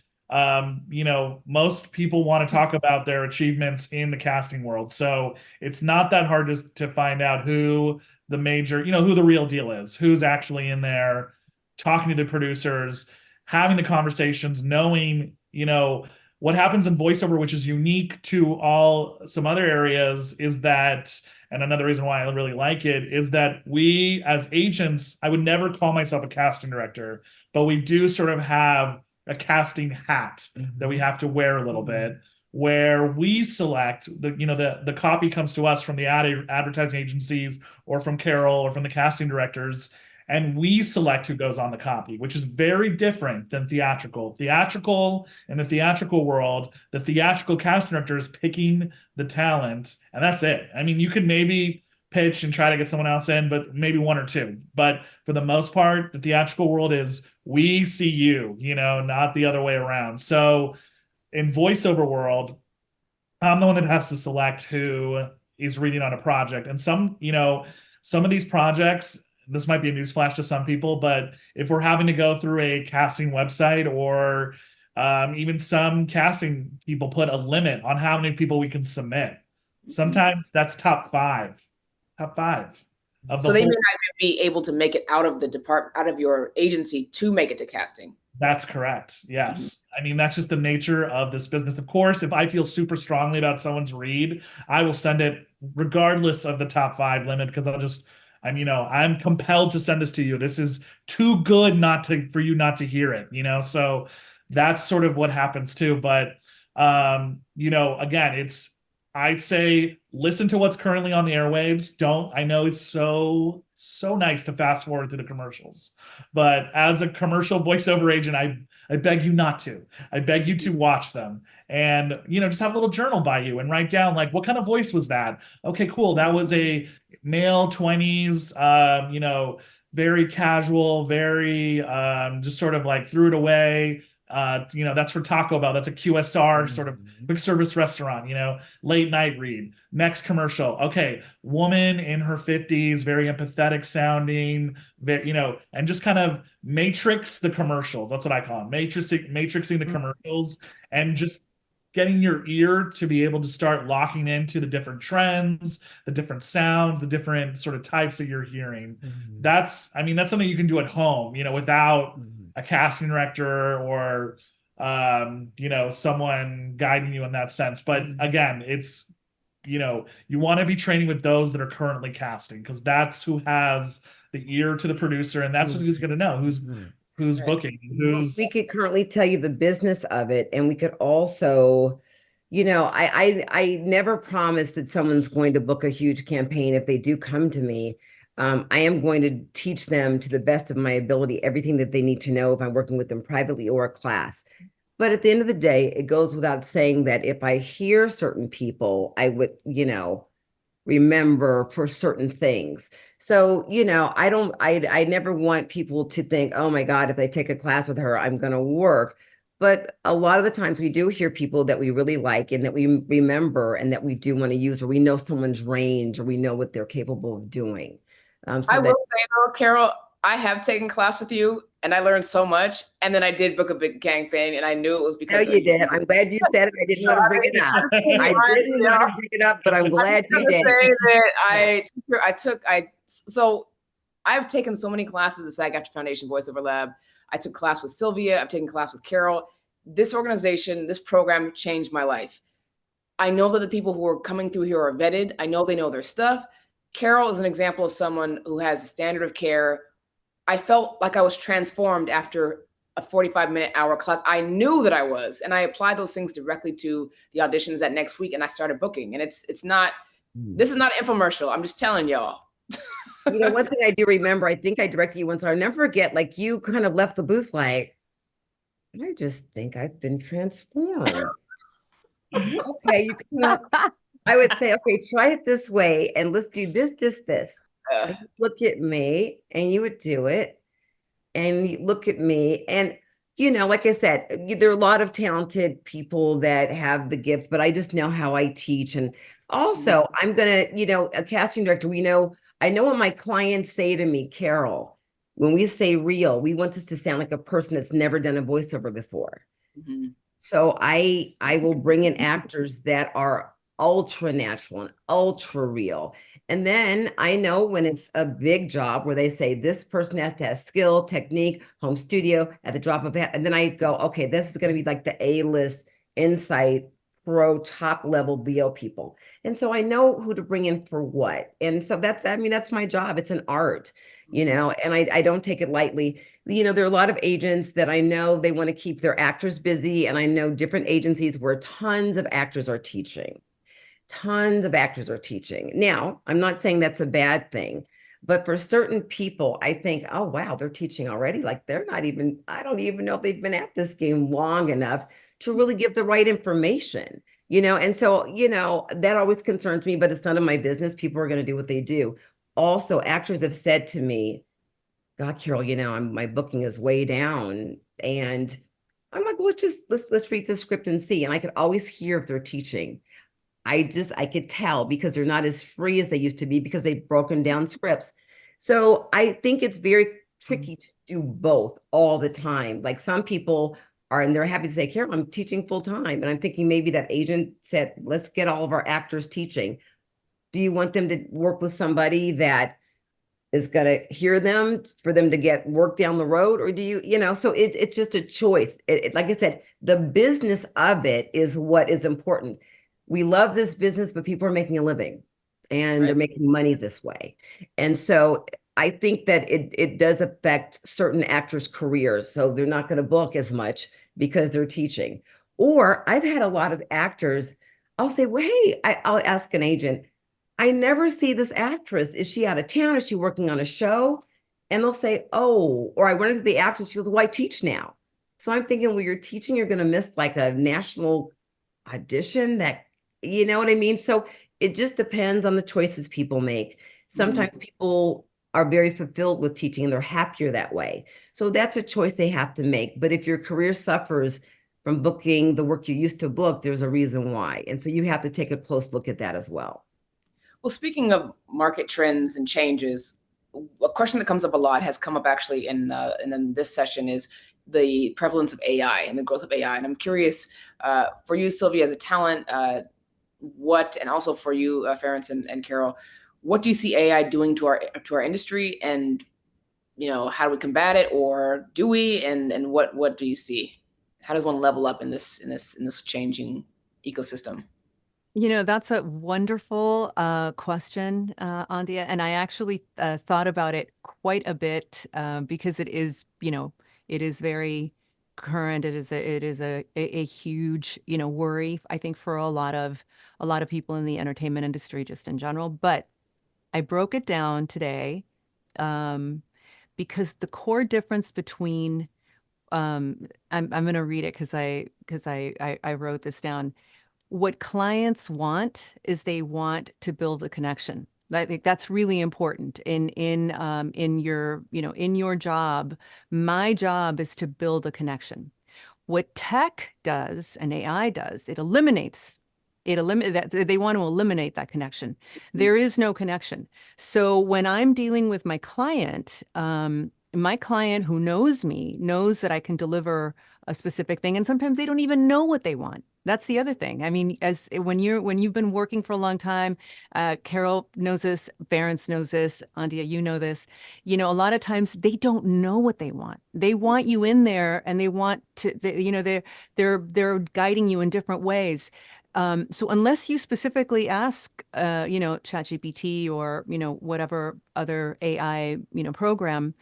Speaker 3: most people want to talk about their achievements in the casting world. So it's not that hard to find out who the major, who the real deal is, who's actually in there, talking to the producers, having the conversations, knowing, what happens in voiceover, which is unique to some other areas, is that, and another reason why I really like it, is that we as agents, I would never call myself a casting director, but we do sort of have a casting hat that we have to wear a little bit, where we select the copy comes to us from the advertising agencies or from Carroll or from the casting directors, and we select who goes on the copy, which is very different than theatrical. In the theatrical world, the theatrical casting director is picking the talent, and that's it. I mean, you could maybe pitch and try to get someone else in, but maybe one or two. But for the most part, the theatrical world is, we see you, not the other way around. So in voiceover world, I'm the one that has to select who is reading on a project. And some of these projects, this might be a newsflash to some people, but if we're having to go through a casting website, or even some casting people put a limit on how many people we can submit. Sometimes that's top five.
Speaker 2: So they may not be able to make it out of the department, out of your agency, to make it to casting.
Speaker 3: That's correct. Yes. I mean, that's just the nature of this business. Of course, if I feel super strongly about someone's read, I will send it regardless of the top 5 limit, because I'm compelled to send this to you. This is too good for you not to hear it, so that's sort of what happens too. But, again, I'd say listen to what's currently on the airwaves. I know it's so nice to fast forward through the commercials, but as a commercial voiceover agent, I beg you not to. I beg you to watch them, and, just have a little journal by you and write down, like, what kind of voice was that? Okay, cool. That was a male 20s, very casual, very, just sort of like threw it away. That's for Taco Bell. That's a QSR sort of quick service restaurant, late night read. Next commercial. Okay. Woman in her 50s, very empathetic sounding, and just kind of matrix the commercials. That's what I call them. Matrixing the commercials, and just getting your ear to be able to start locking into the different trends, the different sounds, the different sort of types that you're hearing. That's something you can do at home, without a casting director or, someone guiding you in that sense. But again, it's, you want to be training with those that are currently casting, because that's who has the ear to the producer, and that's who's going to know who's booking,
Speaker 4: we could currently tell you the business of it, and we could also, I never promise that someone's going to book a huge campaign. If they do come to me, I am going to teach them to the best of my ability everything that they need to know if I'm working with them privately or a class. But at the end of the day, it goes without saying that if I hear certain people, I would, remember for certain things. So, I never want people to think, oh my God, if I take a class with her, I'm going to work. But a lot of the times we do hear people that we really like and that we remember and that we do want to use, or we know someone's range, or we know what they're capable of doing.
Speaker 2: I will say though, Carroll, I have taken class with you and I learned so much. And then I did book a big camping, and I knew it was because
Speaker 4: you did. I'm glad you said it. I didn't want to bring it up. I didn't want to bring it up, but I'm glad you did.
Speaker 2: So I've taken so many classes at the SAG-AFTRA Foundation Voiceover Lab. I took class with Sylvia. I've taken class with Carroll. This organization, this program changed my life. I know that the people who are coming through here are vetted. I know they know their stuff. Carroll is an example of someone who has a standard of care. I felt like I was transformed after a 45-minute hour class. I knew that I was, and I applied those things directly to the auditions that next week, and I started booking. And this is not an infomercial. I'm just telling y'all.
Speaker 4: One thing I do remember, I think I directed you once, I'll never forget, like, you kind of left the booth like, I just think I've been transformed. Okay, I would say, okay, try it this way, and let's do this. Look at me, and you would do it, and you look at me, and like I said, there are a lot of talented people that have the gift, but I just know how I teach. And also, I'm going to, a casting director, I know what my clients say to me, Carol, when we say real, we want this to sound like a person that's never done a voiceover before.
Speaker 2: Mm-hmm.
Speaker 4: So I will bring in actors that are ultra natural and ultra real. And then I know when it's a big job where they say this person has to have skill, technique, home studio at the drop of a hat. And then I go, okay, this is going to be like the A-list insight pro top level BO people. And so I know who to bring in for what. And so that's my job. It's an art, and I don't take it lightly. There are a lot of agents that I know they want to keep their actors busy. And I know different agencies where tons of actors are teaching. Tons of actors are teaching. Now, I'm not saying that's a bad thing, but for certain people, I think, oh, wow, they're teaching already. Like I don't even know if they've been at this game long enough to really give the right information, And so, that always concerns me, but it's none of my business. People are going to do what they do. Also, actors have said to me, God, Carol, my booking is way down. And I'm like, well, let's read the script and see. And I could always hear if they're teaching. I could tell because they're not as free as they used to be because they've broken down scripts. So I think it's very tricky to do both all the time. Like some people are, and they're happy to say, Carol, I'm teaching full time. And I'm thinking maybe that agent said, let's get all of our actors teaching. Do you want them to work with somebody that is going to hear them for them to get work down the road? Or do so it's just a choice. Like I said, the business of it is what is important. We love this business, but people are making a living and they're making money this way. And so I think that it does affect certain actors' careers. So they're not going to book as much because they're teaching. Or I've had a lot of actors, I'll say, well, hey, I'll ask an agent, I never see this actress. Is she out of town? Is she working on a show? And they'll say, oh, or I went into the actress, she goes, well, I teach now. So I'm thinking, well, you're teaching, you're going to miss like a national audition that, you know what I mean? So it just depends on the choices people make. Sometimes people are very fulfilled with teaching and they're happier that way. So that's a choice they have to make. But if your career suffers from booking the work you used to book, there's a reason why. And so you have to take a close look at that as well.
Speaker 2: Well, speaking of market trends and changes, a question that comes up a lot has come up actually in this session is the prevalence of AI and the growth of AI. And I'm curious for you, Sylvia, as a talent, and also for you, Ference and Carroll, what do you see AI doing to our industry, and how do we combat it, or do we? And what do you see? How does one level up in this changing ecosystem?
Speaker 1: That's a wonderful question, Andia, and I actually thought about it quite a bit because it is very current. It is a huge, worry, I think, for a lot of people in the entertainment industry just in general. But I broke it down today because the core difference between I'm going to read it because I wrote this down. What clients want is they want to build a connection. I think that's really important in your, in your job. My job is to build a connection. What tech does and AI does, it eliminates that. They want to eliminate that connection. There is no connection. So when I'm dealing with my client who knows me knows that I can deliver a specific thing, and sometimes they don't even know what they want. That's the other thing. I mean, when you've been working for a long time, Carol knows this, Ference knows this, Andia, you know this. A lot of times they don't know what they want. They want you in there, and they want to. They're guiding you in different ways. So unless you specifically ask, ChatGPT or whatever other AI program.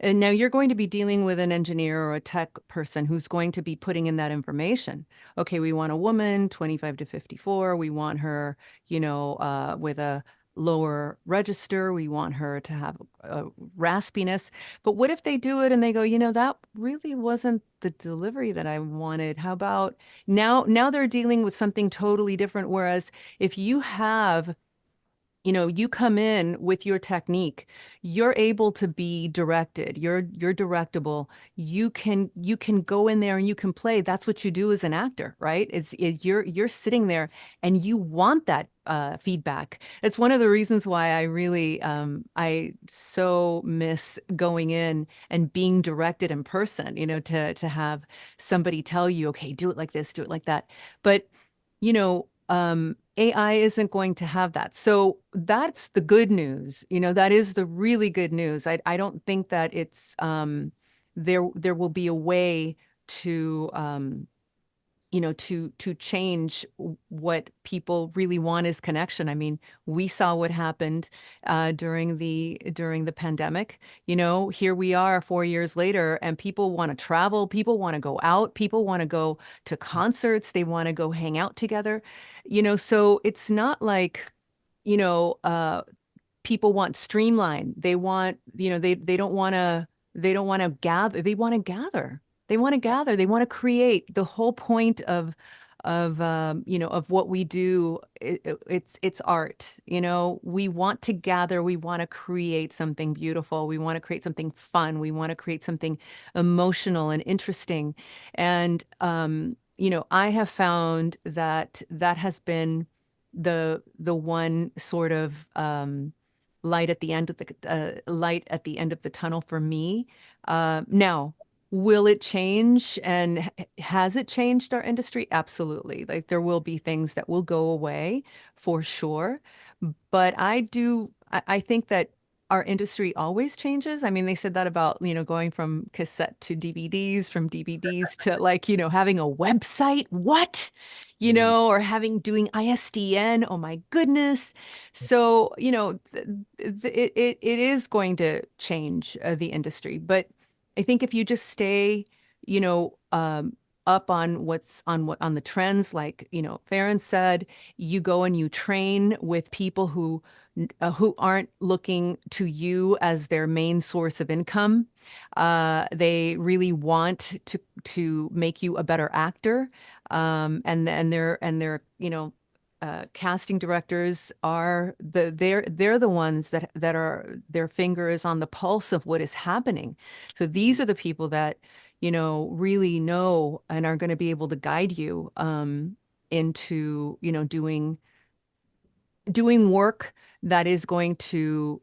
Speaker 1: And now you're going to be dealing with an engineer or a tech person who's going to be putting in that information. Okay, we want a woman, 25 to 54. We want her, with a lower register. We want her to have a raspiness. But what if they do it and they go, that really wasn't the delivery that I wanted. How about now they're dealing with something totally different. Whereas if you have you come in with your technique, you're able to be directed, you're directable, you can go in there and you can play. That's what you do as an actor, right? You're sitting there and you want that feedback. It's one of the reasons why I really I so miss going in and being directed in person, to have somebody tell you, okay, do it like this, do it like that. But AI isn't going to have that. So that's the good news. That is the really good news. I don't think that it's there will be a way to to change what people really want is connection. I mean, we saw what happened during the pandemic. Here we are 4 years later, and people want to travel, people want to go out, people want to go to concerts, they want to go hang out together. So it's not like, you know, uh, people want streamline. They want, they don't want to gather. They want to gather. They want to gather. They want to create. The whole point of what we do, it's art. We want to gather. We want to create something beautiful. We want to create something fun. We want to create something emotional and interesting. And I have found that that has been the one sort of light at the end of the tunnel for me. Now, will it change, and has it changed our industry? Absolutely. Like, there will be things that will go away for sure. But I think that our industry always changes. I mean, they said that about, going from cassette to DVDs, from DVDs to, like, having a website. What? Or doing ISDN. Oh my goodness. So, it is going to change the industry. But I think if you just stay, you know, um, up on on the trends, like, Ference said, you go and you train with people who aren't looking to you as their main source of income. They really want to make you a better actor. And they're casting directors they're the ones that are, their finger is on the pulse of what is happening. So these are the people that really know and are going to be able to guide you into doing work that is going to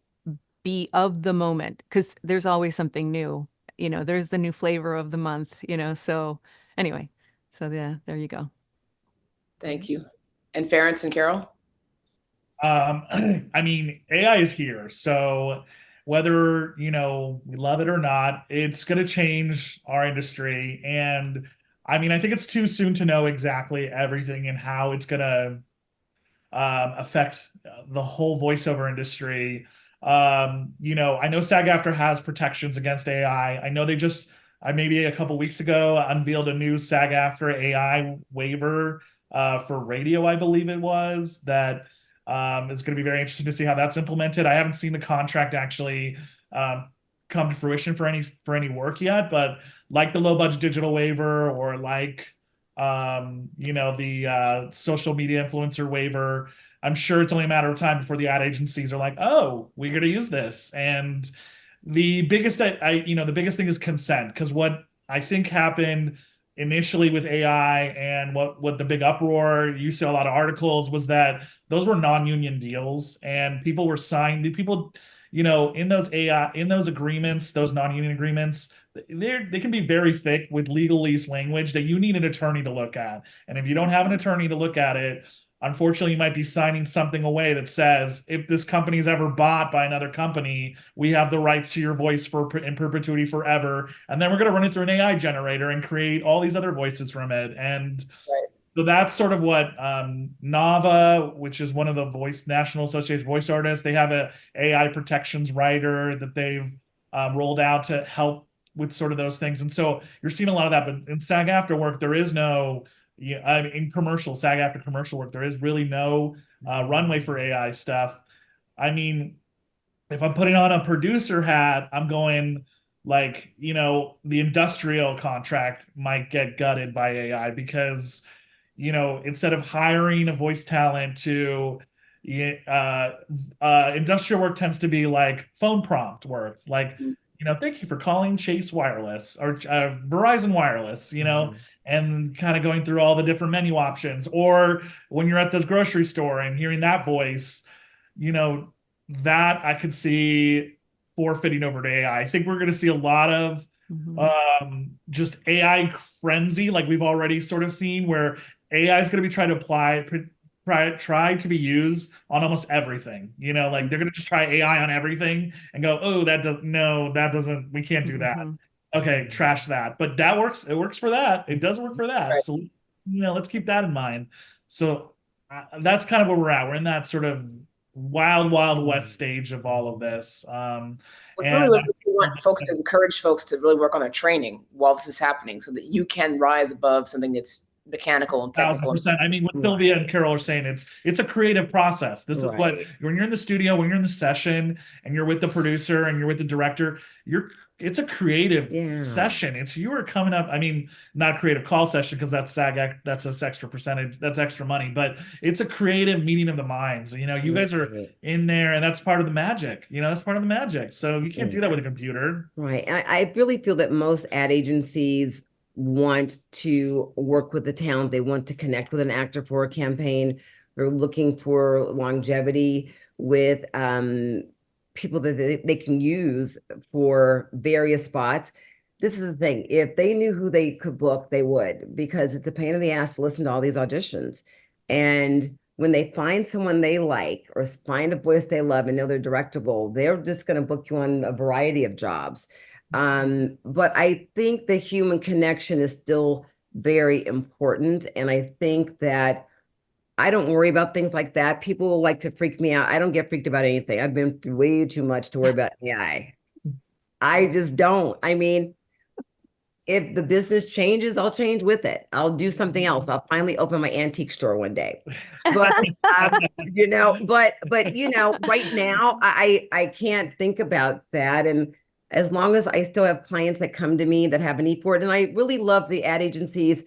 Speaker 1: be of the moment, because there's always something new. There's the new flavor of the month. So anyway, so yeah, there you go.
Speaker 2: Thank you. And Ference and Carroll?
Speaker 3: I mean, AI is here, so whether we love it or not, it's going to change our industry. And I mean, I think it's too soon to know exactly everything and how it's going to affect the whole voiceover industry. I know SAG-AFTRA has protections against AI. I know they just, maybe a couple weeks ago, unveiled a new SAG-AFTRA AI waiver for radio, I believe it was, that is going to be very interesting to see how that's implemented. I haven't seen the contract actually come to fruition for any work yet, but like the low budget digital waiver, or like the social media influencer waiver, I'm sure it's only a matter of time before the ad agencies are like, oh, we're going to use this. And the biggest the biggest thing is consent, because what I think happened initially with AI, and what the big uproar, you see a lot of articles, was that those were non-union deals, and people were signed, the people, in those agreements, those non-union agreements, they can be very thick with legalese language that you need an attorney to look at. And if you don't have an attorney to look at it, unfortunately, you might be signing something away that says, if this company is ever bought by another company, we have the rights to your voice in perpetuity forever. And then we're going to run it through an AI generator and create all these other voices from it. And
Speaker 2: Right.
Speaker 3: so that's sort of what NAVA, which is one of the National Association of Voice Artists, they have a AI protections rider that they've rolled out to help with sort of those things. And so you're seeing a lot of that. But in SAG-AFTRA work, there is no, I mean, in SAG-AFTRA commercial work, there is really no runway for AI stuff. I mean, if I'm putting on a producer hat, I'm going, like, the industrial contract might get gutted by AI, because instead of hiring a voice talent to Industrial work tends to be like phone prompt work, like, thank you for calling Chase Wireless or Verizon Wireless, and kind of going through all the different menu options. Or when you're at this grocery store and hearing that voice, that I could see forfeiting over to AI. I think we're going to see a lot of just AI frenzy, like we've already sort of seen, where AI is going to be trying to try to be used on almost everything. Like they're going to just try AI on everything and go, oh, that doesn't, we can't do that. Okay, trash that. But that works. It works for that. It does work for that.
Speaker 2: Right.
Speaker 3: So let's keep that in mind. So that's kind of where we're at. We're in that sort of wild west stage of all of this.
Speaker 2: Which really makes me want folks to encourage folks to really work on their training while this is happening, so that you can rise above something that's mechanical and technical.
Speaker 3: 1,000%. I mean, what Sylvia and Carroll are saying, it's a creative process. This is what, when you're in the studio, when you're in the session, and you're with the producer and you're with the director, it's a creative session. You are coming up. I mean, not creative call session because that's that's an extra percentage, that's extra money, but it's a creative meeting of the minds. You guys are in there, and that's part of the magic. That's part of the magic. So you can't do that with a computer.
Speaker 4: Right. I really feel that most ad agencies want to work with the talent. They want to connect with an actor for a campaign. They're looking for longevity with people that they can use for various spots. This is the thing. If they knew who they could book, they would, because it's a pain in the ass to listen to all these auditions. And when they find someone they like or find a voice they love and know they're directable, they're just going to book you on a variety of jobs. But I think the human connection is still very important. And I think that I don't worry about things like that. People like to freak me out. I don't get freaked about anything. I've been through way too much to worry about AI. I just don't. I mean, if the business changes, I'll change with it. I'll do something else. I'll finally open my antique store one day. But right now I can't think about that. And as long as I still have clients that come to me that have a need for it, and I really love the ad agencies,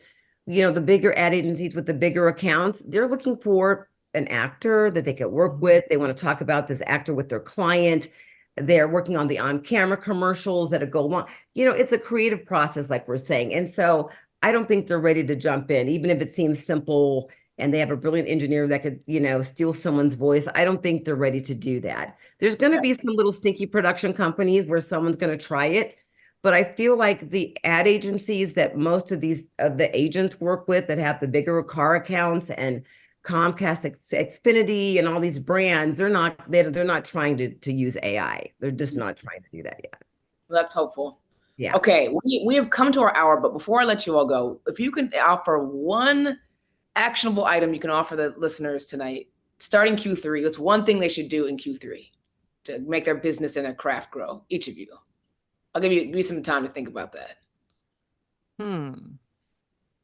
Speaker 4: the bigger ad agencies with the bigger accounts, they're looking for an actor that they could work with. They want to talk about this actor with their client. They're working on the on-camera commercials that go along. It's a creative process, like we're saying. And so I don't think they're ready to jump in, even if it seems simple and they have a brilliant engineer that could, steal someone's voice. I don't think they're ready to do that. There's going to be some little sneaky production companies where someone's going to try it. But I feel like the ad agencies that most of the agents work with that have the bigger car accounts and Comcast, Xfinity, and all these brands, they're not trying to use AI. They're just not trying to do that yet.
Speaker 2: Well, that's hopeful.
Speaker 4: Yeah.
Speaker 2: Okay, we have come to our hour, but before I let you all go, if you can offer one actionable item you can offer the listeners tonight, starting Q3, what's one thing they should do in Q3 to make their business and their craft grow? Each of you. I'll give you some time to think about that.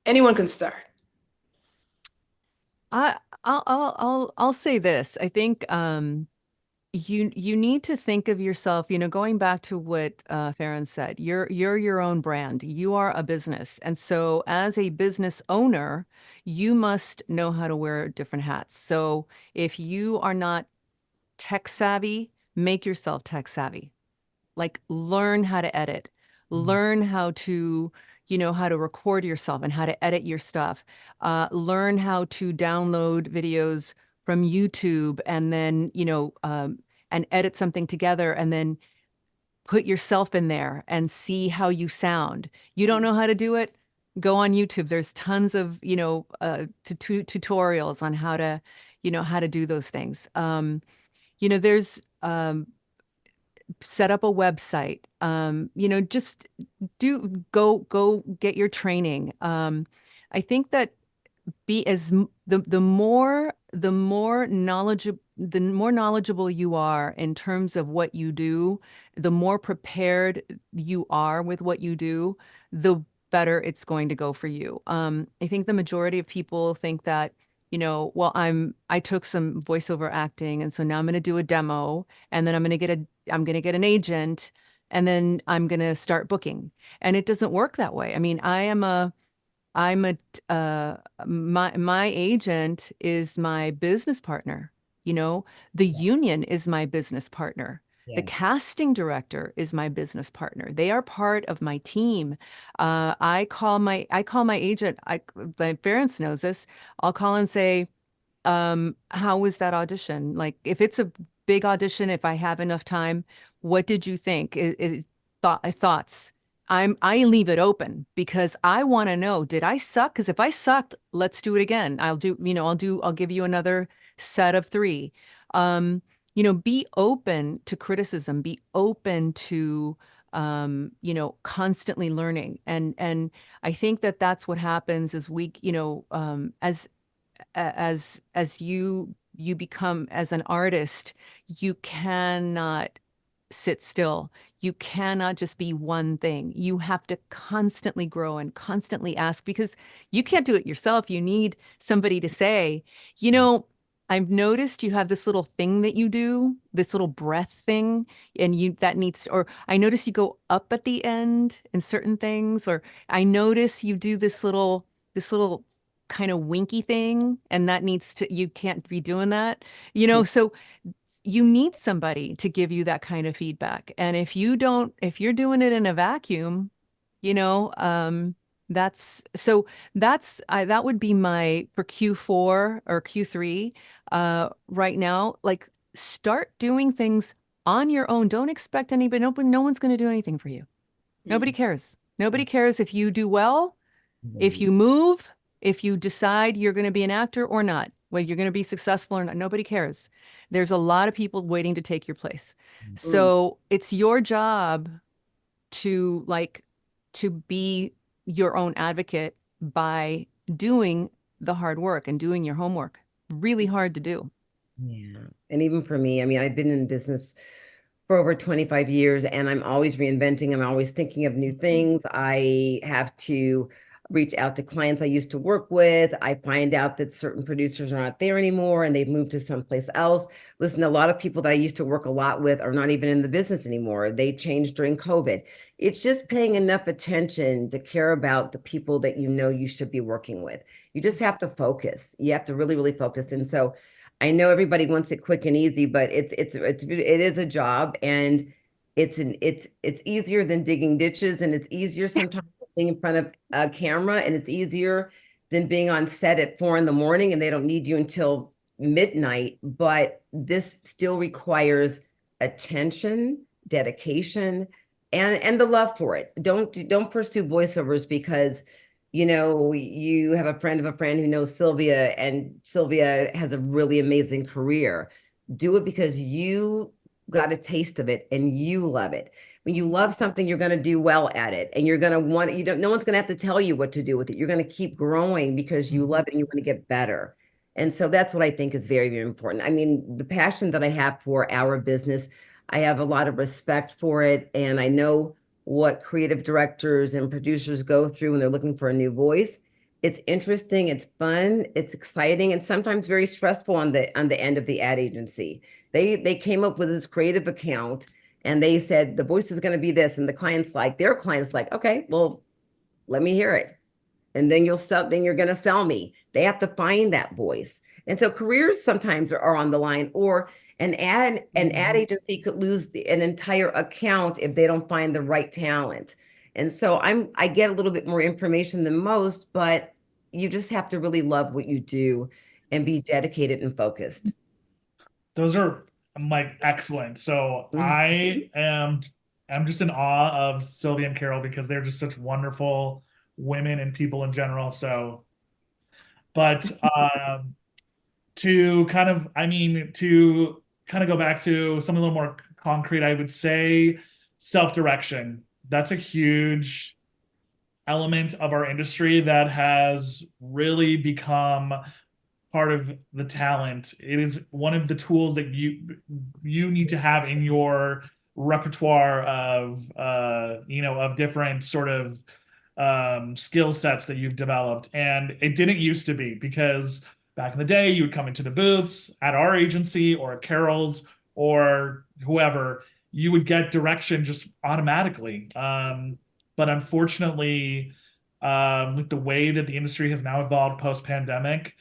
Speaker 2: Anyone can start.
Speaker 1: I'll say this. I think you need to think of yourself, going back to what Ference said. You're your own brand. You are a business. And so as a business owner, you must know how to wear different hats. So if you are not tech savvy, make yourself tech savvy. Like, learn how to edit, learn how to, how to record yourself and how to edit your stuff. Learn how to download videos from YouTube and then, and edit something together and then put yourself in there and see how you sound. You don't know how to do it? Go on YouTube. There's tons of, tutorials on how to, how to do those things. There's, set up a website, just go get your training. I think that the more knowledgeable you are in terms of what you do, the more prepared you are with what you do, the better it's going to go for you. I think the majority of people think that, well, I took some voiceover acting, and so now I'm going to do a demo, and then I'm going to get an agent, and then I'm going to start booking. And it doesn't work that way. I mean, my agent is my business partner. You know, the union is my business partner. The
Speaker 4: Yes.
Speaker 1: casting director is my business partner. They are part of my team. I call my agent. The Ference knows this. I'll call and say, how was that audition? Like, if it's a big audition, if I have enough time, what did you think? Thoughts. I leave it open because I want to know, did I suck? Because if I sucked, let's do it again. I'll give you another set of three. Be open to criticism, be open to constantly learning. And I think that that's what happens as as you become as an artist, you cannot sit still. You cannot just be one thing. You have to constantly grow and constantly ask because you can't do it yourself. You need somebody to say, I've noticed you have this little thing that you do, this little breath thing, and or I notice you go up at the end in certain things, or I notice you do this little kind of winky thing, and you can't be doing that, so you need somebody to give you that kind of feedback. And if you're doing it in a vacuum, you know, that would be my for Q4 or Q3 right now. Like, start doing things on your own. Don't expect anybody. No one's going to do anything for you. Nobody cares. Nobody cares if you do well, if you move, if you decide you're going to be an actor or not, whether you're going to be successful or not. Nobody cares. There's a lot of people waiting to take your place. So it's your job to be your own advocate by doing the hard work and doing your homework. Really hard to do.
Speaker 4: Yeah. And even for me, I mean, I've been in business for over 25 years and I'm always reinventing. I'm always thinking of new things. I have to reach out to clients I used to work with. I find out that certain producers are not there anymore and they've moved to someplace else. Listen, a lot of people that I used to work a lot with are not even in the business anymore. They changed during COVID. It's just paying enough attention to care about the people that you should be working with. You just have to focus. You have to really, really focus. And so I know everybody wants it quick and easy, but it is a job, and it's easier than digging ditches, and it's easier sometimes being in front of a camera, and it's easier than being on set at 4 a.m. and they don't need you until midnight. But this still requires attention, dedication, and the love for it. Don't pursue voiceovers because you have a friend of a friend who knows Sylvia, and Sylvia has a really amazing career. Do it because you got a taste of it and you love it. When you love something, you're going to do well at it, and you're going to no one's going to have to tell you what to do with it. You're going to keep growing because you love it and you want to get better. And so that's what I think is very, very important. I mean, the passion that I have for our business, I have a lot of respect for it. And I know what creative directors and producers go through when they're looking for a new voice. It's interesting, it's fun, it's exciting, and sometimes very stressful on the end of the ad agency. They came up with this creative account and they said the voice is going to be this, and their client's like, okay, well, let me hear it. And then you're going to sell me. They have to find that voice. And so careers sometimes are on the line, or an ad agency could lose an entire account if they don't find the right talent. And so I get a little bit more information than most, but you just have to really love what you do and be dedicated and focused.
Speaker 3: Those are like excellent. So I'm just in awe of Sylvia and Carroll because they're just such wonderful women and people in general. So, but to kind of go back to something a little more concrete, I would say self-direction. That's a huge element of our industry that has really become part of the talent. It is one of the tools that you need to have in your repertoire of of different sort of skill sets that you've developed. And it didn't used to be, because back in the day, you would come into the booths at our agency or at Carroll's or whoever, you would get direction just automatically. But unfortunately, with the way that the industry has now evolved post-pandemic,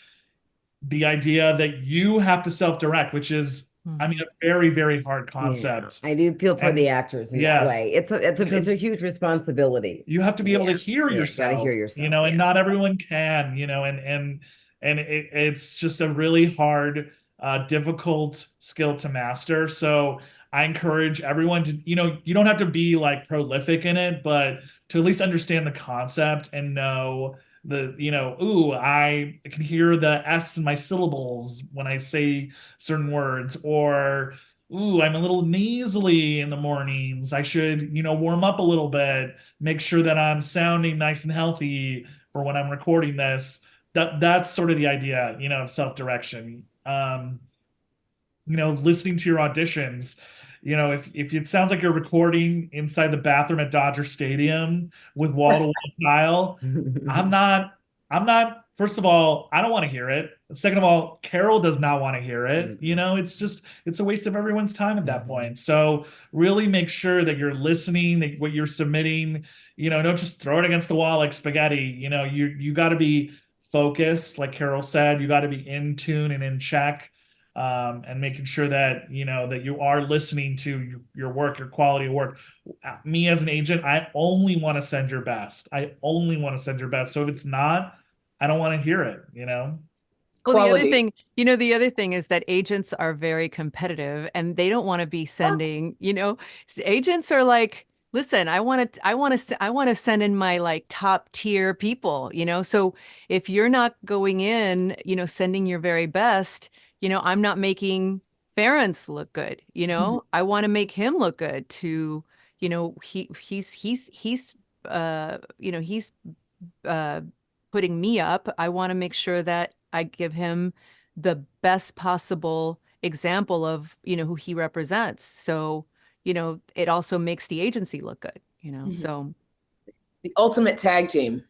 Speaker 3: the idea that you have to self-direct, which is, I mean, a very, very hard
Speaker 4: Yeah,
Speaker 3: concept.
Speaker 4: I do feel for
Speaker 3: And
Speaker 4: the actors in that way. It's a huge responsibility.
Speaker 3: You have to be able to hear
Speaker 4: Yeah,
Speaker 3: yourself,
Speaker 4: gotta hear yourself,
Speaker 3: you know, and not everyone can, you know, and it's just a really hard, difficult skill to master. So I encourage everyone to, you know, you don't have to be like prolific in it, but to at least understand the concept and know the, you know, ooh, I can hear the S in my syllables when I say certain words, or ooh, I'm a little nasally in the mornings. I should, you know, warm up a little bit, make sure that I'm sounding nice and healthy for when I'm recording this. That's sort of the idea, you know, of self-direction. You know, listening to your auditions, you know, if it sounds like you're recording inside the bathroom at Dodger Stadium with wall-to-wall tile, I'm not, first of all, I don't want to hear it. Second of all, Carroll does not want to hear it. You know, it's just, it's a waste of everyone's time at that point. So really make sure that you're listening, that what you're submitting, you know, don't just throw it against the wall like spaghetti. You know, you got to be focused, like Carroll said, you got to be in tune and in check. And making sure that, you know, that you are listening to your work, your quality of work. Me as an agent, I only want to send your best. I only want to send your best. So if it's not, I don't want to hear it, you know?
Speaker 1: Well,
Speaker 2: Quality.
Speaker 1: the other thing, you know, the other thing is that agents are very competitive and they don't want to be sending, you know, agents are like, listen, I want to send in my like top tier people, you know? So if you're not going in, you know, sending your very best, you know, I'm not making Ference look good, you know? I want to make him look good to, you know, you know, he's uh putting me up. I want to make sure that I give him the best possible example of, you know, who he represents. So, you know, it also makes the agency look good, you know. So
Speaker 2: The ultimate tag team.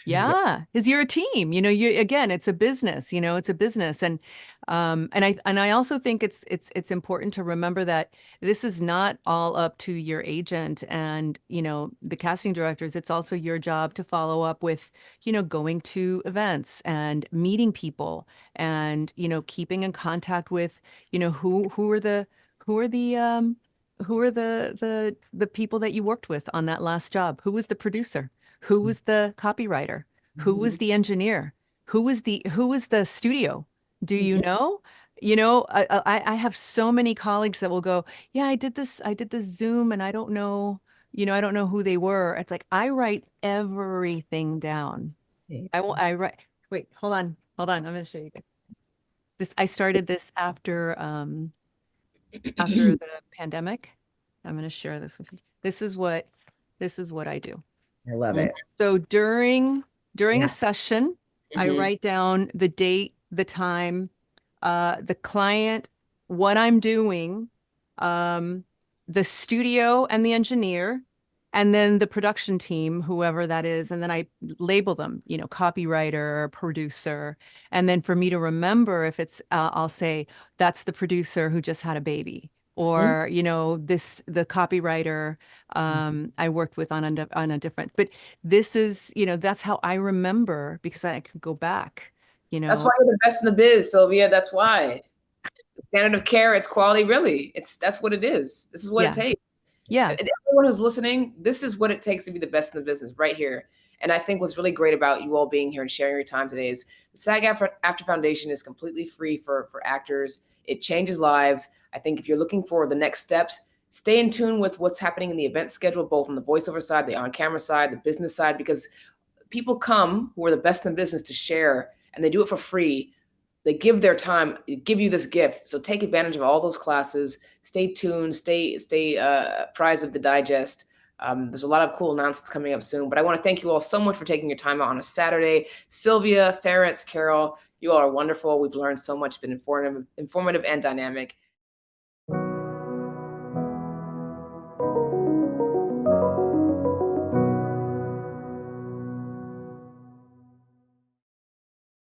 Speaker 1: yeah, because you're a team, you know, you again, it's a business, you know, it's a business. And I also think it's important to remember that this is not all up to your agent and, you know, the casting directors. It's also your job to follow up with, you know, going to events and meeting people and, you know, keeping in contact with, you know, who are the who are the who are the people that you worked with on that last job? Who was the producer? Who was the copywriter? Who was the engineer? Who was the studio? Do you know? You know, I have so many colleagues that will go, yeah, I did this Zoom and I don't know, you know, I don't know who they were. It's like I write everything down. I write, wait, hold on. I'm gonna show you guys. I started this after the pandemic. I'm gonna share this with you. This is what I do.
Speaker 4: I love it.
Speaker 1: So during
Speaker 4: Yeah.
Speaker 1: a session, I write down the date, the time, the client, what I'm doing, the studio and the engineer, and then the production team, whoever that is, and then I label them, you know, copywriter, producer, and then for me to remember if it's, I'll say that's the producer who just had a baby. Or, you know, the copywriter I worked with on a different, but this is, you know, that's how I remember because I could go back, you know.
Speaker 2: That's why you're the best in the biz, Sylvia. That's why. Standard of care, it's quality, really. That's what it is. This is what it takes.
Speaker 1: Yeah.
Speaker 2: And everyone who's listening, this is what it takes to be the best in the business right here. And I think what's really great about you all being here and sharing your time today is the SAG-AFTRA Foundation is completely free for actors. It changes lives. I think if you're looking for the next steps, stay in tune with what's happening in the event schedule, both on the voiceover side, the on-camera side, the business side, because people come who are the best in the business to share, and they do it for free. They give their time, give you this gift. So take advantage of all those classes. Stay tuned. Stay apprised of the digest. There's a lot of cool announcements coming up soon. But I want to thank you all so much for taking your time out on a Saturday. Sylvia, Ference, Carroll, you all are wonderful. We've learned so much. It's been informative and dynamic.